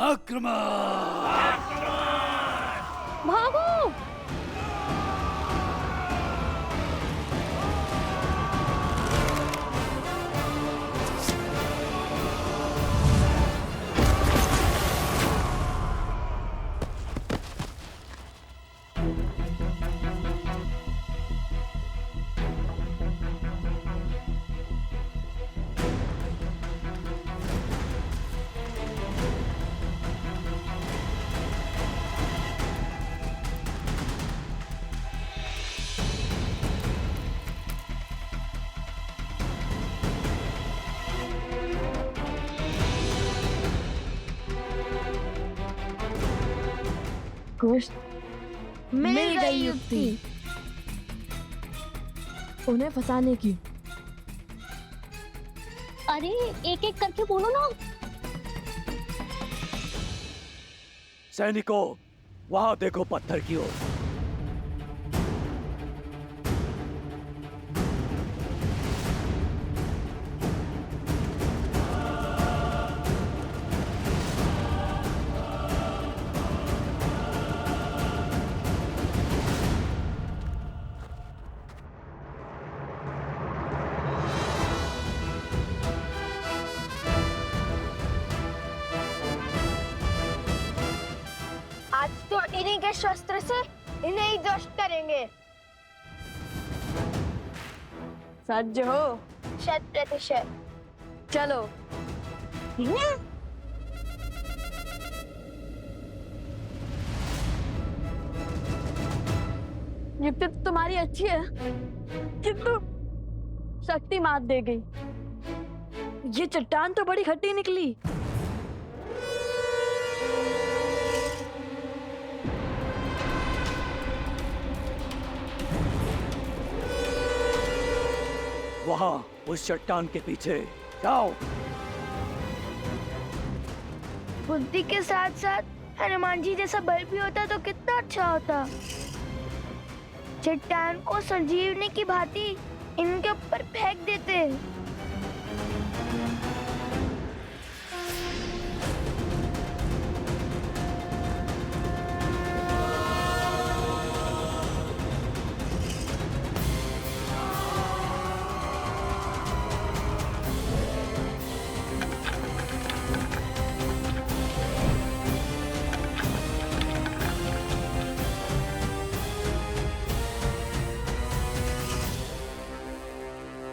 K: आक्रमण!
H: भागो!
G: कुश, मिल गई युक्ति उन्हें फंसाने की।
P: अरे एक एक करके बोलो ना।
D: सैनिकों, वहां देखो पत्थर की ओर।
H: आज तो इन्हीं के शस्त्र से इन्हें ही ध्वस्त करेंगे।
G: सज्ज हो?
H: 100%।
G: चलो। युक्ति तो तुम्हारी अच्छी है, किंतु शक्ति मात दे गई। ये चट्टान तो बड़ी खट्टी निकली।
D: वहां उस चट्टान के पीछे जाओ।
H: बुद्धि के साथ साथ हनुमान जी जैसा बल भी होता तो कितना अच्छा होता। चट्टान को संजीवनी की भांति इनके ऊपर फेंक देते।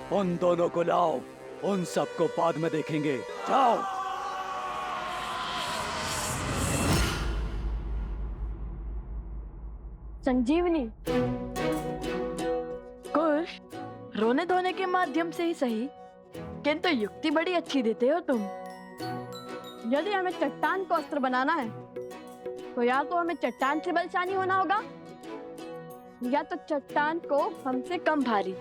D: उन दोनों को लाओ, उन सबको बाद में देखेंगे। जाओ।
G: संजीवनी, कुश, रोने धोने के माध्यम से ही सही, किंतु युक्ति बड़ी अच्छी देते हो तुम। यदि हमें चट्टान को अस्त्र बनाना है तो या तो हमें चट्टान से बलशाली होना होगा या तो चट्टान को हमसे कम भारी।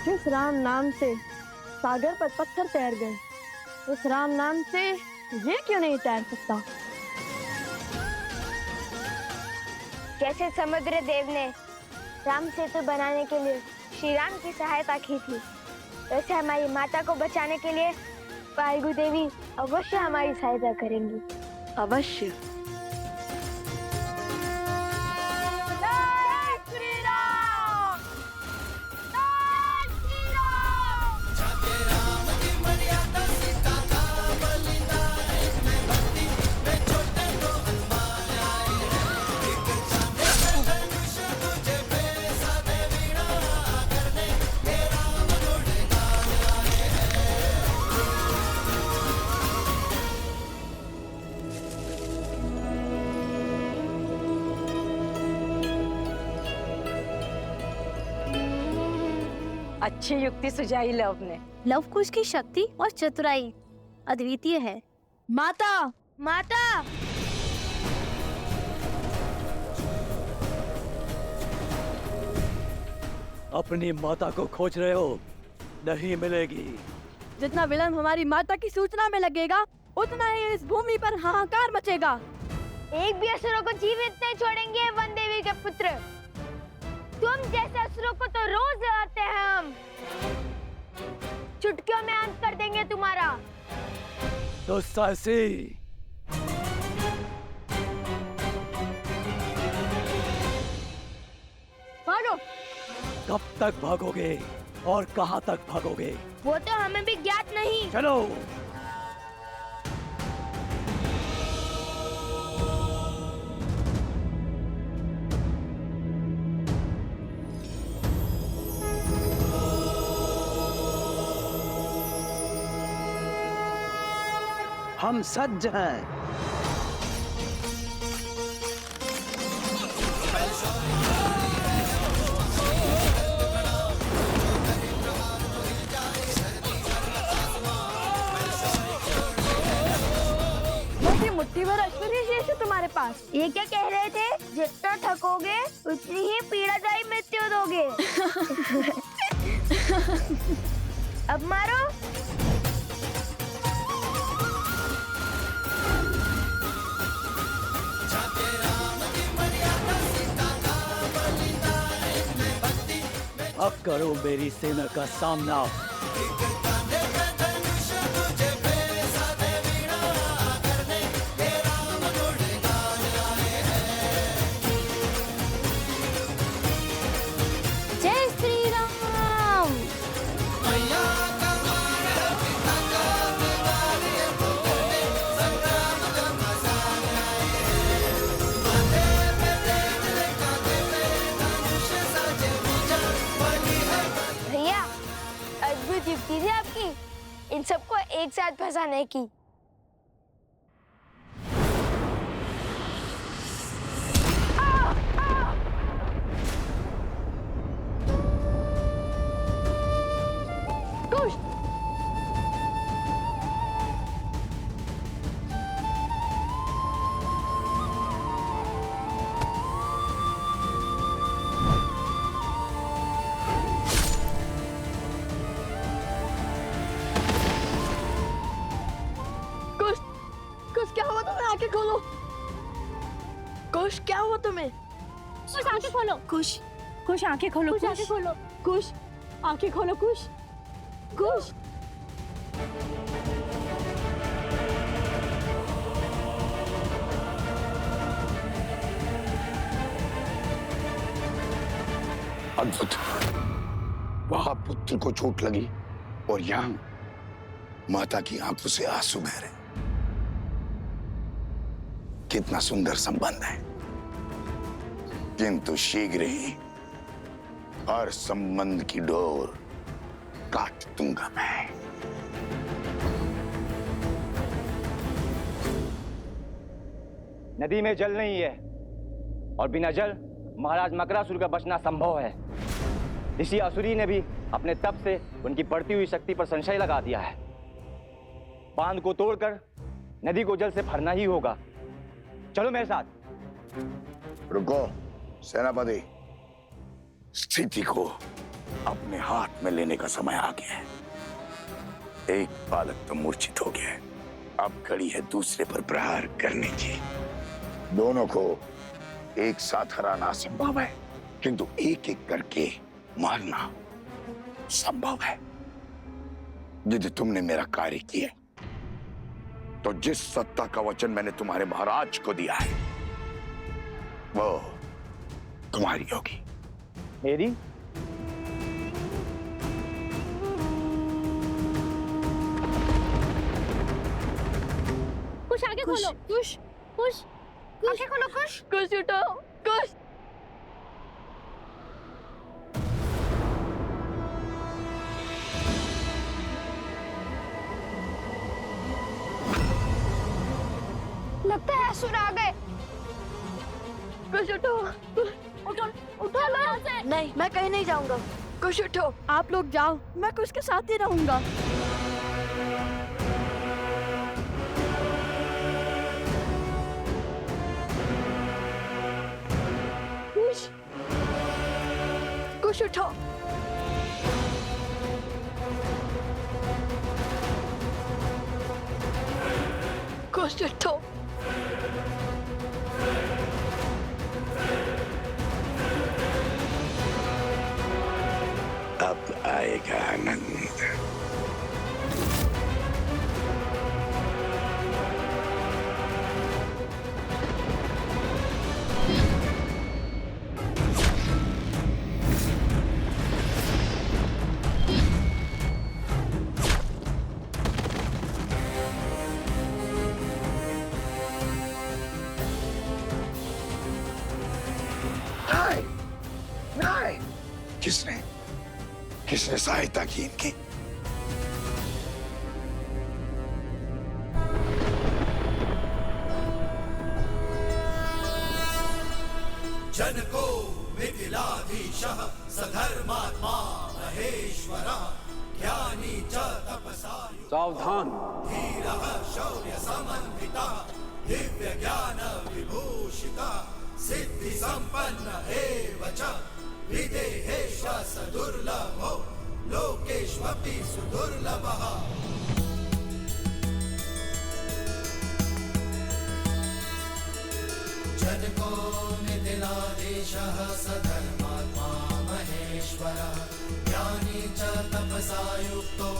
G: जिस राम नाम से सागर पर पत्थर तैर गए, उस राम नाम से ये क्यों नहीं तैर सकता?
H: जैसे समुद्र देव ने राम सेतु बनाने के लिए श्री राम की सहायता की थी, वैसे हमारी माता को बचाने के लिए वायु देवी अवश्य हमारी सहायता करेंगी।
G: अवश्य।
L: अच्छी युक्ति सुझाई लव ने।
R: लवकुश की शक्ति और चतुराई अद्वितीय है।
G: माता,
H: माता!
D: अपनी माता को खोज रहे हो? नहीं मिलेगी।
G: जितना विलंब हमारी माता की सूचना में लगेगा, उतना ही इस भूमि पर हाहाकार मचेगा।
H: एक भी असुरों को जीवित नहीं छोड़ेंगे वन देवी के पुत्र। तुम जैसे असुरों को तो रोज लड़ते हैं हम। चुटकियों में अंत कर देंगे तुम्हारा।
D: तो साहसी,
H: भागो।
D: कब तक भागोगे और कहां तक भागोगे?
H: वो तो हमें भी ज्ञात नहीं।
D: चलो।
M: हम सज्ज हैं।
H: पास। ये क्या कह रहे थे? जितना थकोगे उतनी ही पीड़ादायी मृत्यु दोगे। अब मारो।
S: अब करो मेरी सेना का सामना।
N: जय श्री राम।
H: भैया अद्भुत युक्ति थी आपकी, इन सबको एक साथ फंसाने की।
G: क्या हुआ तुम्हें? आंखें खोलो। कुश क्या हुआ तुम्हें?
H: कुश आंखें खोलो।
L: कुश कुश आंखें खोलो।
H: कुश आंखें खोलो।
G: कुश आंखें खोलो। कुश कुश
A: अद्भुत। वहां पुत्र को चोट लगी और यहाँ माता की आंखों से आंसू बह रहे। कितना सुंदर संबंध है, किंतु शीघ्र ही हर संबंध की डोर काट दूंगा मैं।
D: नदी में जल नहीं है और बिना जल महाराज मकरासुर का बचना संभव है। ऋषि असुरी ने भी अपने तप से उनकी बढ़ती हुई शक्ति पर संशय लगा दिया है। बांध को तोड़कर नदी को जल से भरना ही होगा। चलो मेरे साथ।
A: रुको सेनापति, स्थिति को अपने हाथ में लेने का समय आ गया है। एक बालक तो मूर्छित हो गया है, अब घड़ी है दूसरे पर प्रहार करने की। दोनों को एक साथ हराना असंभव है, किंतु एक एक करके मारना संभव है। यदि तुमने मेरा कार्य किया तो जिस सत्ता का वचन मैंने तुम्हारे महाराज को दिया है वो तुम्हारी होगी।
D: मेरी?
H: कुश आंखें खोलो। कुश कुश आंखें खोलो। कुश
G: कुश उठो। कुश
H: लगता है असुर आ गए।
G: कुश उठो।
H: उठो उठो यहाँ से।
G: नहीं, मैं कहीं नहीं जाऊंगा। कुश उठो, आप लोग जाओ, मैं कुश के साथ ही रहूंगा। कुश कुश उठो। कुश उठो।
A: अब आएगा आनंद। नहीं, किसने सहायता की इनकी?
C: जनको मिथिलाधीशः सधर्मात्मा महेश्वरः ज्ञानी च तपसा
D: सावधान।
C: धीरः शौर्य समन्वितः दिव्य ज्ञान विभूषिता सिद्धि संपन्न एव च विदेहेश सदुर्लभो लोकेष्वपि सुदुर्लभः जनको मिथिलाधीशः सधर्मात्मा महेश्वरः ज्ञानी च तपसा युक्तो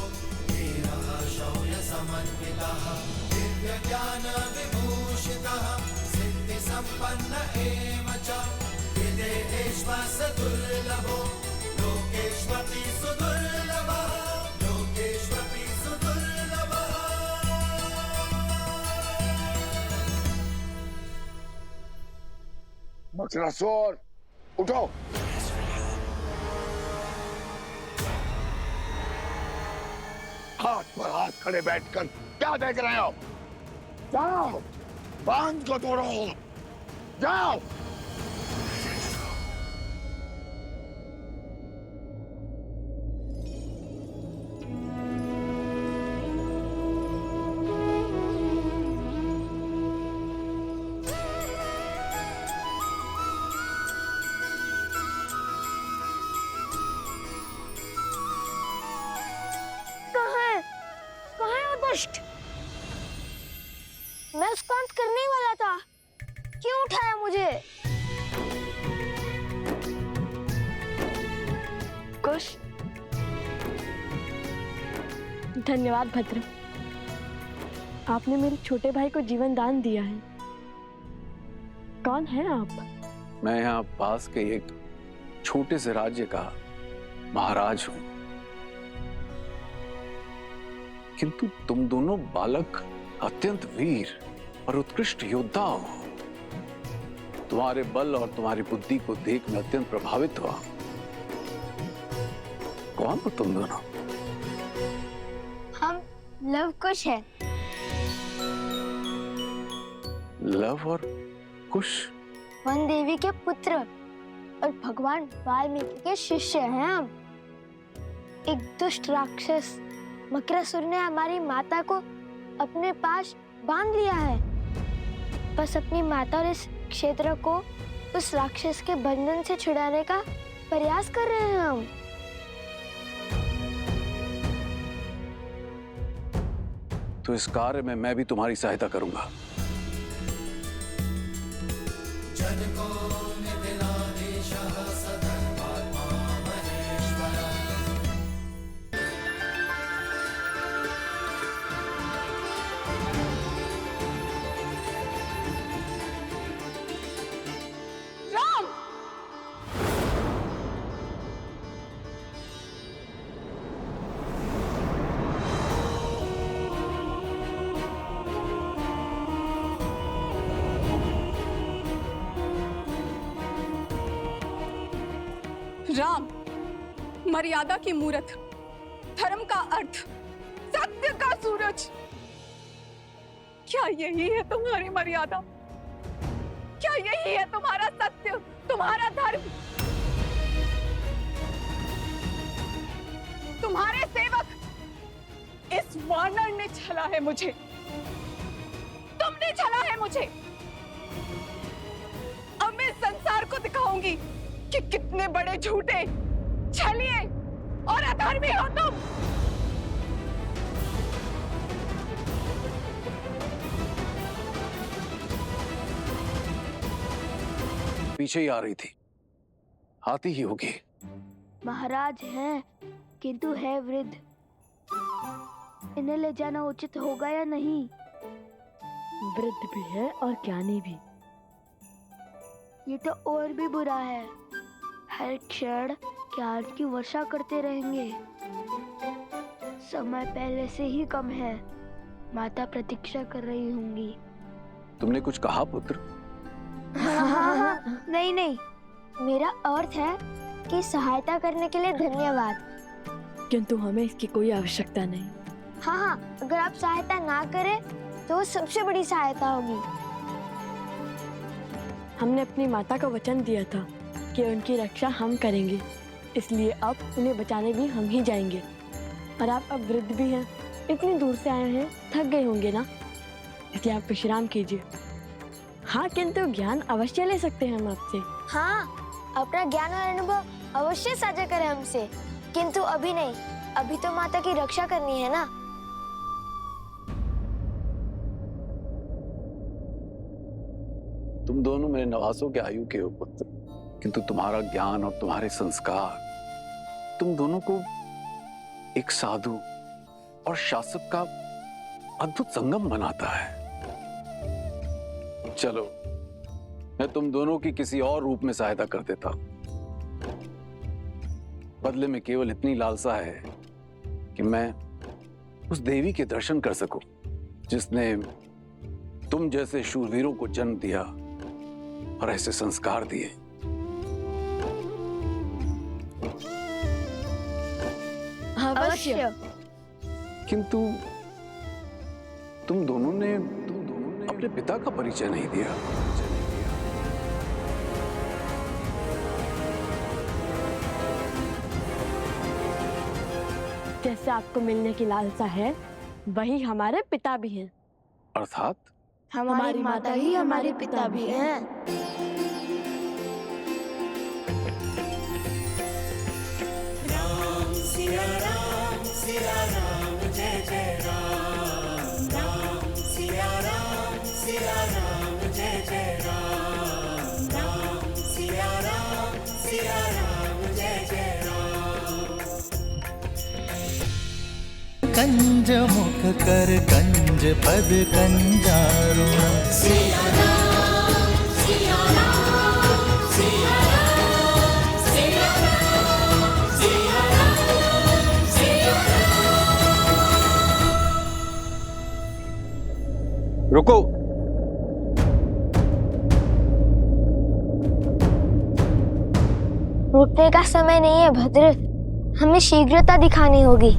C: धीरः शौर्यसमन्वितः दिव्य ज्ञान विभूषितः सिद्धि संपन्न एव च विदेहेष्व सदुर्लभो लोकेष्वपि सुदुर्लभः लोकेष्वपि सुदुर्लभः।
A: बक्रासुर उठो। हाथ पर हाथ खड़े बैठकर क्या देख रहे हो? जाओ, बांध को तोड़ो, जाओ।
H: मैं उसको अंत करने ही वाला था, क्यों उठाया मुझे?
G: कुश, धन्यवाद भद्र, आपने मेरे छोटे भाई को जीवन दान दिया है। कौन है आप?
E: मैं यहाँ पास के एक छोटे से राज्य का महाराज हूं, किंतु तुम दोनों बालक अत्यंत वीर और उत्कृष्ट योद्धा हो। तुम्हारे बल और तुम्हारी बुद्धि को देख मैं अत्यंत प्रभावित हुआ। कौन हो तुम दोनों?
H: हम लव कुश हैं।
E: लव और कुश?
H: वन देवी के पुत्र और भगवान वाल्मीकि के शिष्य हैं हम। एक दुष्ट राक्षस मकरासुर ने हमारी माता को अपने पास बांध लिया है। बस अपनी माता और इस क्षेत्र को उस राक्षस के बंधन से छुड़ाने का प्रयास कर रहे हैं हम।
E: तो इस कार्य में मैं भी तुम्हारी सहायता करूंगा।
C: जनको मिथिलाधीशः सधर्मात्मा महेश्वरः
F: राम, मर्यादा की मूरत, धर्म का अर्थ, सत्य का सूरज। क्या यही है तुम्हारी मर्यादा? क्या यही है तुम्हारा सत्य, तुम्हारा धर्म? तुम्हारे सेवक इस वानर ने छला है मुझे, तुमने छला है मुझे। अब मैं संसार को दिखाऊंगी कि कितने बड़े झूठे, छलिए और अधर्मी हो तुम।
E: पीछे ही आ रही थी, आती ही होगी।
H: महाराज हैं, किंतु है वृद्ध। इन्हें ले जाना उचित होगा या नहीं?
G: वृद्ध भी है और ज्ञानी भी।
H: ये तो और भी बुरा है। हर क्षण ज्ञान की वर्षा करते रहेंगे। समय पहले से ही कम है। माता प्रतीक्षा कर रही होंगी।
E: तुमने कुछ कहा पुत्र?
H: हाँ, नहीं नहीं, मेरा अर्थ है कि सहायता करने के लिए धन्यवाद,
G: किंतु हमें इसकी कोई आवश्यकता नहीं।
H: हाँ, अगर आप सहायता ना करें तो सबसे बड़ी सहायता होगी।
G: हमने अपनी माता को वचन दिया था कि उनकी रक्षा हम करेंगे, इसलिए अब उन्हें बचाने भी हम ही जाएंगे। और आप अब वृद्ध भी हैं, इतनी दूर से आए हैं, थक गए होंगे ना? यदि आप विश्राम कीजिए। हाँ, किंतु ज्ञान अवश्य ले सकते हैं हम आपसे।
H: हाँ, अपना ज्ञान और अनुभव अवश्य साझा करें हमसे, किंतु अभी नहीं। अभी तो माता की रक्षा करनी है ना।
T: तुम दोनों मेरे नवासों के आयु के हो पुत्र, किंतु तुम्हारा ज्ञान और तुम्हारे संस्कार तुम दोनों को एक साधु और शासक का अद्भुत संगम बनाता है। चलो, मैं तुम दोनों की किसी और रूप में सहायता कर देता हूं। बदले में केवल इतनी लालसा है कि मैं उस देवी के दर्शन कर सकूं जिसने तुम जैसे शूरवीरों को जन्म दिया और ऐसे संस्कार दिए।
H: अवश्य।
T: किंतु तुम दोनों ने अपने पिता का परिचय नहीं दिया।
G: जैसे आपको मिलने की लालसा है, वही हमारे पिता भी हैं।
T: अर्थात
H: हमारी माता ही हमारे पिता भी हैं।
C: राम सिया राम जय जय राम। राम सिया राम जय जय राम। राम सिया राम जय जय राम।
U: कंज मुख कर कंज पद कंजारुण।
C: सिया राम सिया राम सिया राम सिया राम सिया राम सिया राम।
T: रुको।
H: रुकने का समय नहीं है भद्र, हमें शीघ्रता दिखानी होगी।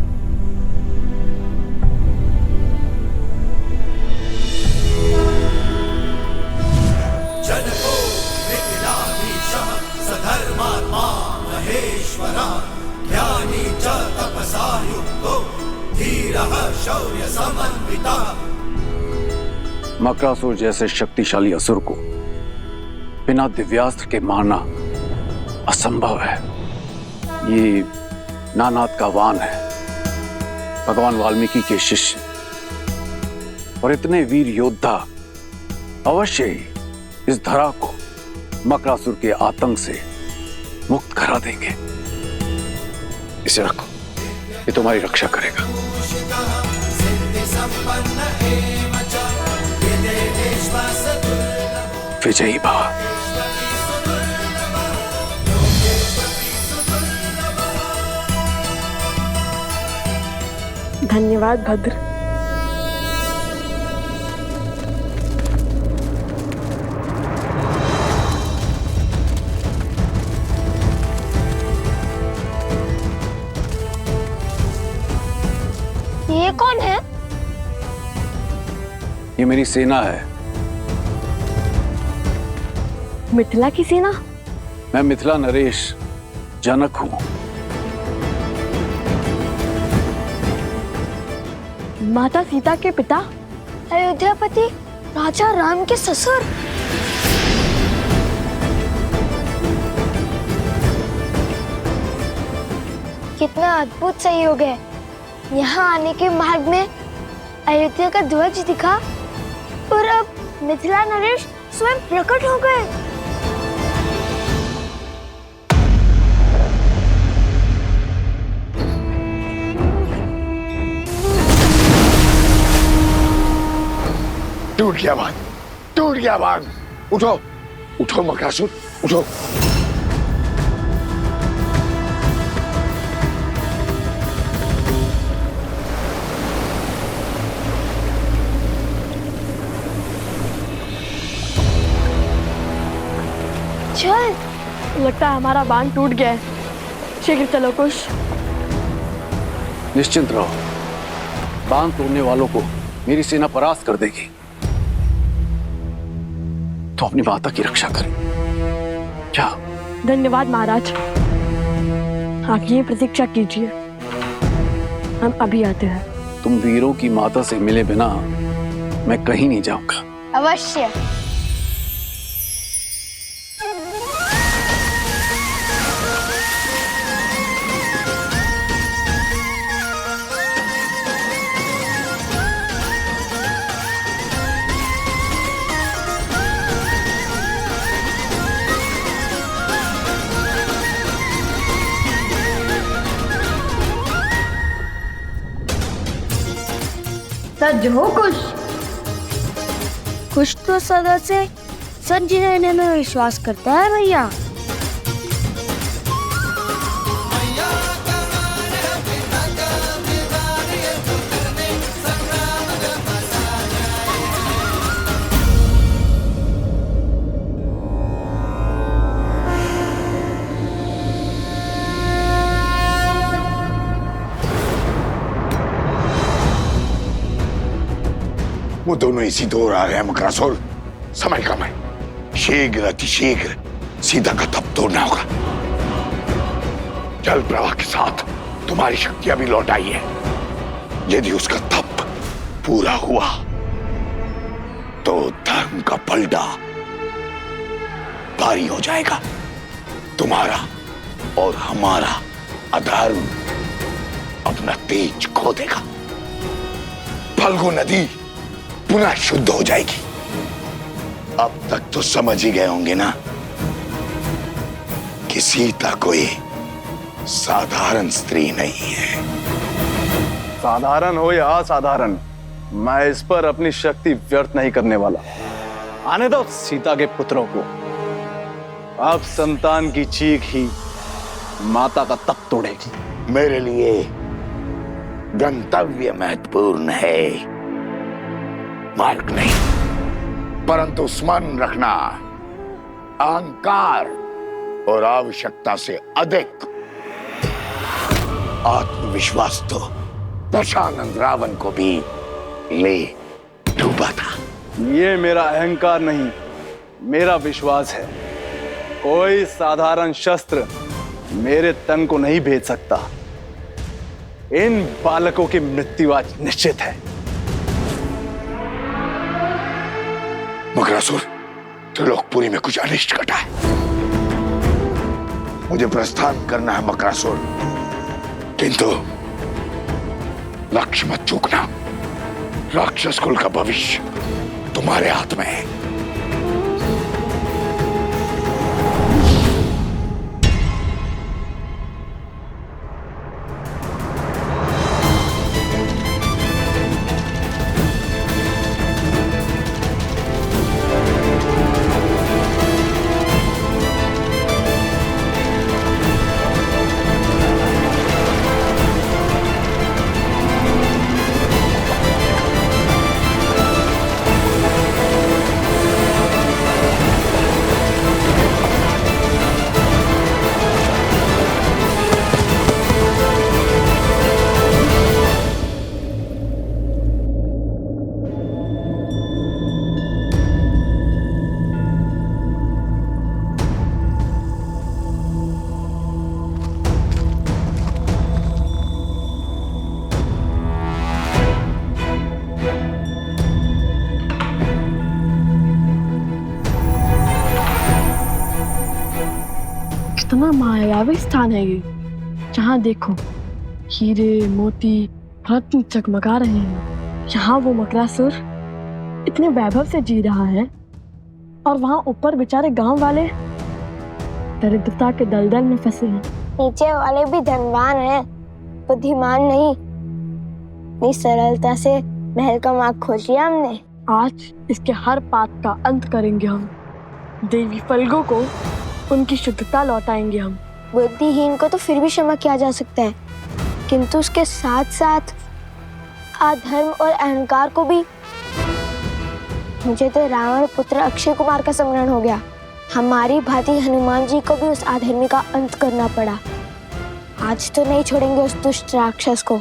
C: जनको मिथिलाधीशः सधर्मात्मा महेश्वरः। ज्ञानी च तपसा युक्तो धीरः शौर्य समन्वितः।
T: मकरासुर जैसे शक्तिशाली असुर को बिना दिव्यास्त्र के मारना असंभव है। ये नानाद का वान है, भगवान वाल्मीकि के शिष्य, और इतने वीर योद्धा अवश्य ही इस धरा को मकरासुर के आतंक से मुक्त करा देंगे। इसे रखो, ये तुम्हारी रक्षा करेगा। विजयी भव।
G: धन्यवाद भद्र।
H: ये कौन है?
T: ये मेरी सेना है।
G: मिथिला की सेना?
T: मैं मिथिला नरेश जनक हूं।
G: माता सीता के पिता,
H: अयोध्यापति राजा राम के ससुर। कितना अद्भुत सहयोग है। यहाँ आने के मार्ग में अयोध्या का ध्वज दिखा और अब मिथिला नरेश स्वयं प्रकट हो गए।
A: टूट गया बाण, टूट गया बाण। उठो उठो मकरासुर, उठो।
G: चल, लगता है हमारा बाण टूट गया है। शीघ्र चलो कुश।
T: निश्चिंत रहो, बांध तोड़ने वालों को मेरी सेना परास्त कर देगी। तो अपनी माता की रक्षा करें। क्या?
G: धन्यवाद महाराज। आप ये प्रतीक्षा कीजिए, हम अभी आते हैं।
T: तुम वीरों की माता से मिले बिना मैं कहीं नहीं जाऊंगा।
H: अवश्य।
N: सच हो कुछ तो सदा से सच रहने में विश्वास करता है भैया।
A: वो दोनों इसी दौर आ रहे हैं मकरासुर। समय कम है, शीघ्र अतिशीघ्र सीता का तप तोड़ना होगा। जल प्रवाह के साथ तुम्हारी शक्तियां भी लौट आई है। यदि उसका तप पूरा हुआ तो धर्म का पलड़ा भारी हो जाएगा। तुम्हारा और हमारा अधर्म अपना तेज खो देगा। फल्गु नदी पुनः शुद्ध हो जाएगी। अब तक तो समझ ही गए होंगे ना कि सीता कोई साधारण स्त्री नहीं है।
J: साधारण हो या असाधारण, मैं इस पर अपनी शक्ति व्यर्थ नहीं करने वाला। आने दो सीता के पुत्रों को। अब संतान की चीख ही माता का तप तोड़ेगी।
A: मेरे लिए गंतव्य महत्वपूर्ण है, मार्ग नहीं। परंतु स्मरण रखना, अहंकार और आवश्यकता से अधिक आत्मविश्वास तो दशानंद रावण को भी ले डूबा था।
J: ये मेरा अहंकार नहीं, मेरा विश्वास है। कोई साधारण शस्त्र मेरे तन को नहीं भेद सकता। इन बालकों की मृत्यु आज निश्चित है।
A: मकरासुर, त्रिलोकपुरी में कुछ अनिष्ट घटा है। मुझे प्रस्थान करना है मकरासुर, किंतु लक्ष्य मत चूकना। राक्षस कुल का भविष्य तुम्हारे हाथ में है।
G: कितना मायावी स्थान है ये। जहाँ देखो हीरे मोती रत्न चकमका रहे हैं। यहाँ वो मकरासुर इतने वैभव से जी रहा है और वहाँ ऊपर बेचारे गांव वाले दरिद्रता के दलदल में फंसे हैं।
H: नीचे वाले भी धनवान हैं, बुद्धिमान नहीं। इतनी सरलता से महल का मार्ग खोज लिया हमने।
G: आज इसके हर पाप का अंत करेंगे हम। देवी फल्गु को उनकी शुद्धता लौटाएंगे हम।
H: बुद्धिहीन को तो फिर भी क्षमा किया जा सकता है, किंतु उसके साथ साथ अधर्म और अहंकार को भी। मुझे तो रावण पुत्र अक्षय कुमार का स्मरण हो गया। हमारी भांति हनुमान जी को भी उस अधर्मी का अंत करना पड़ा। आज तो नहीं छोड़ेंगे उस दुष्ट राक्षस को।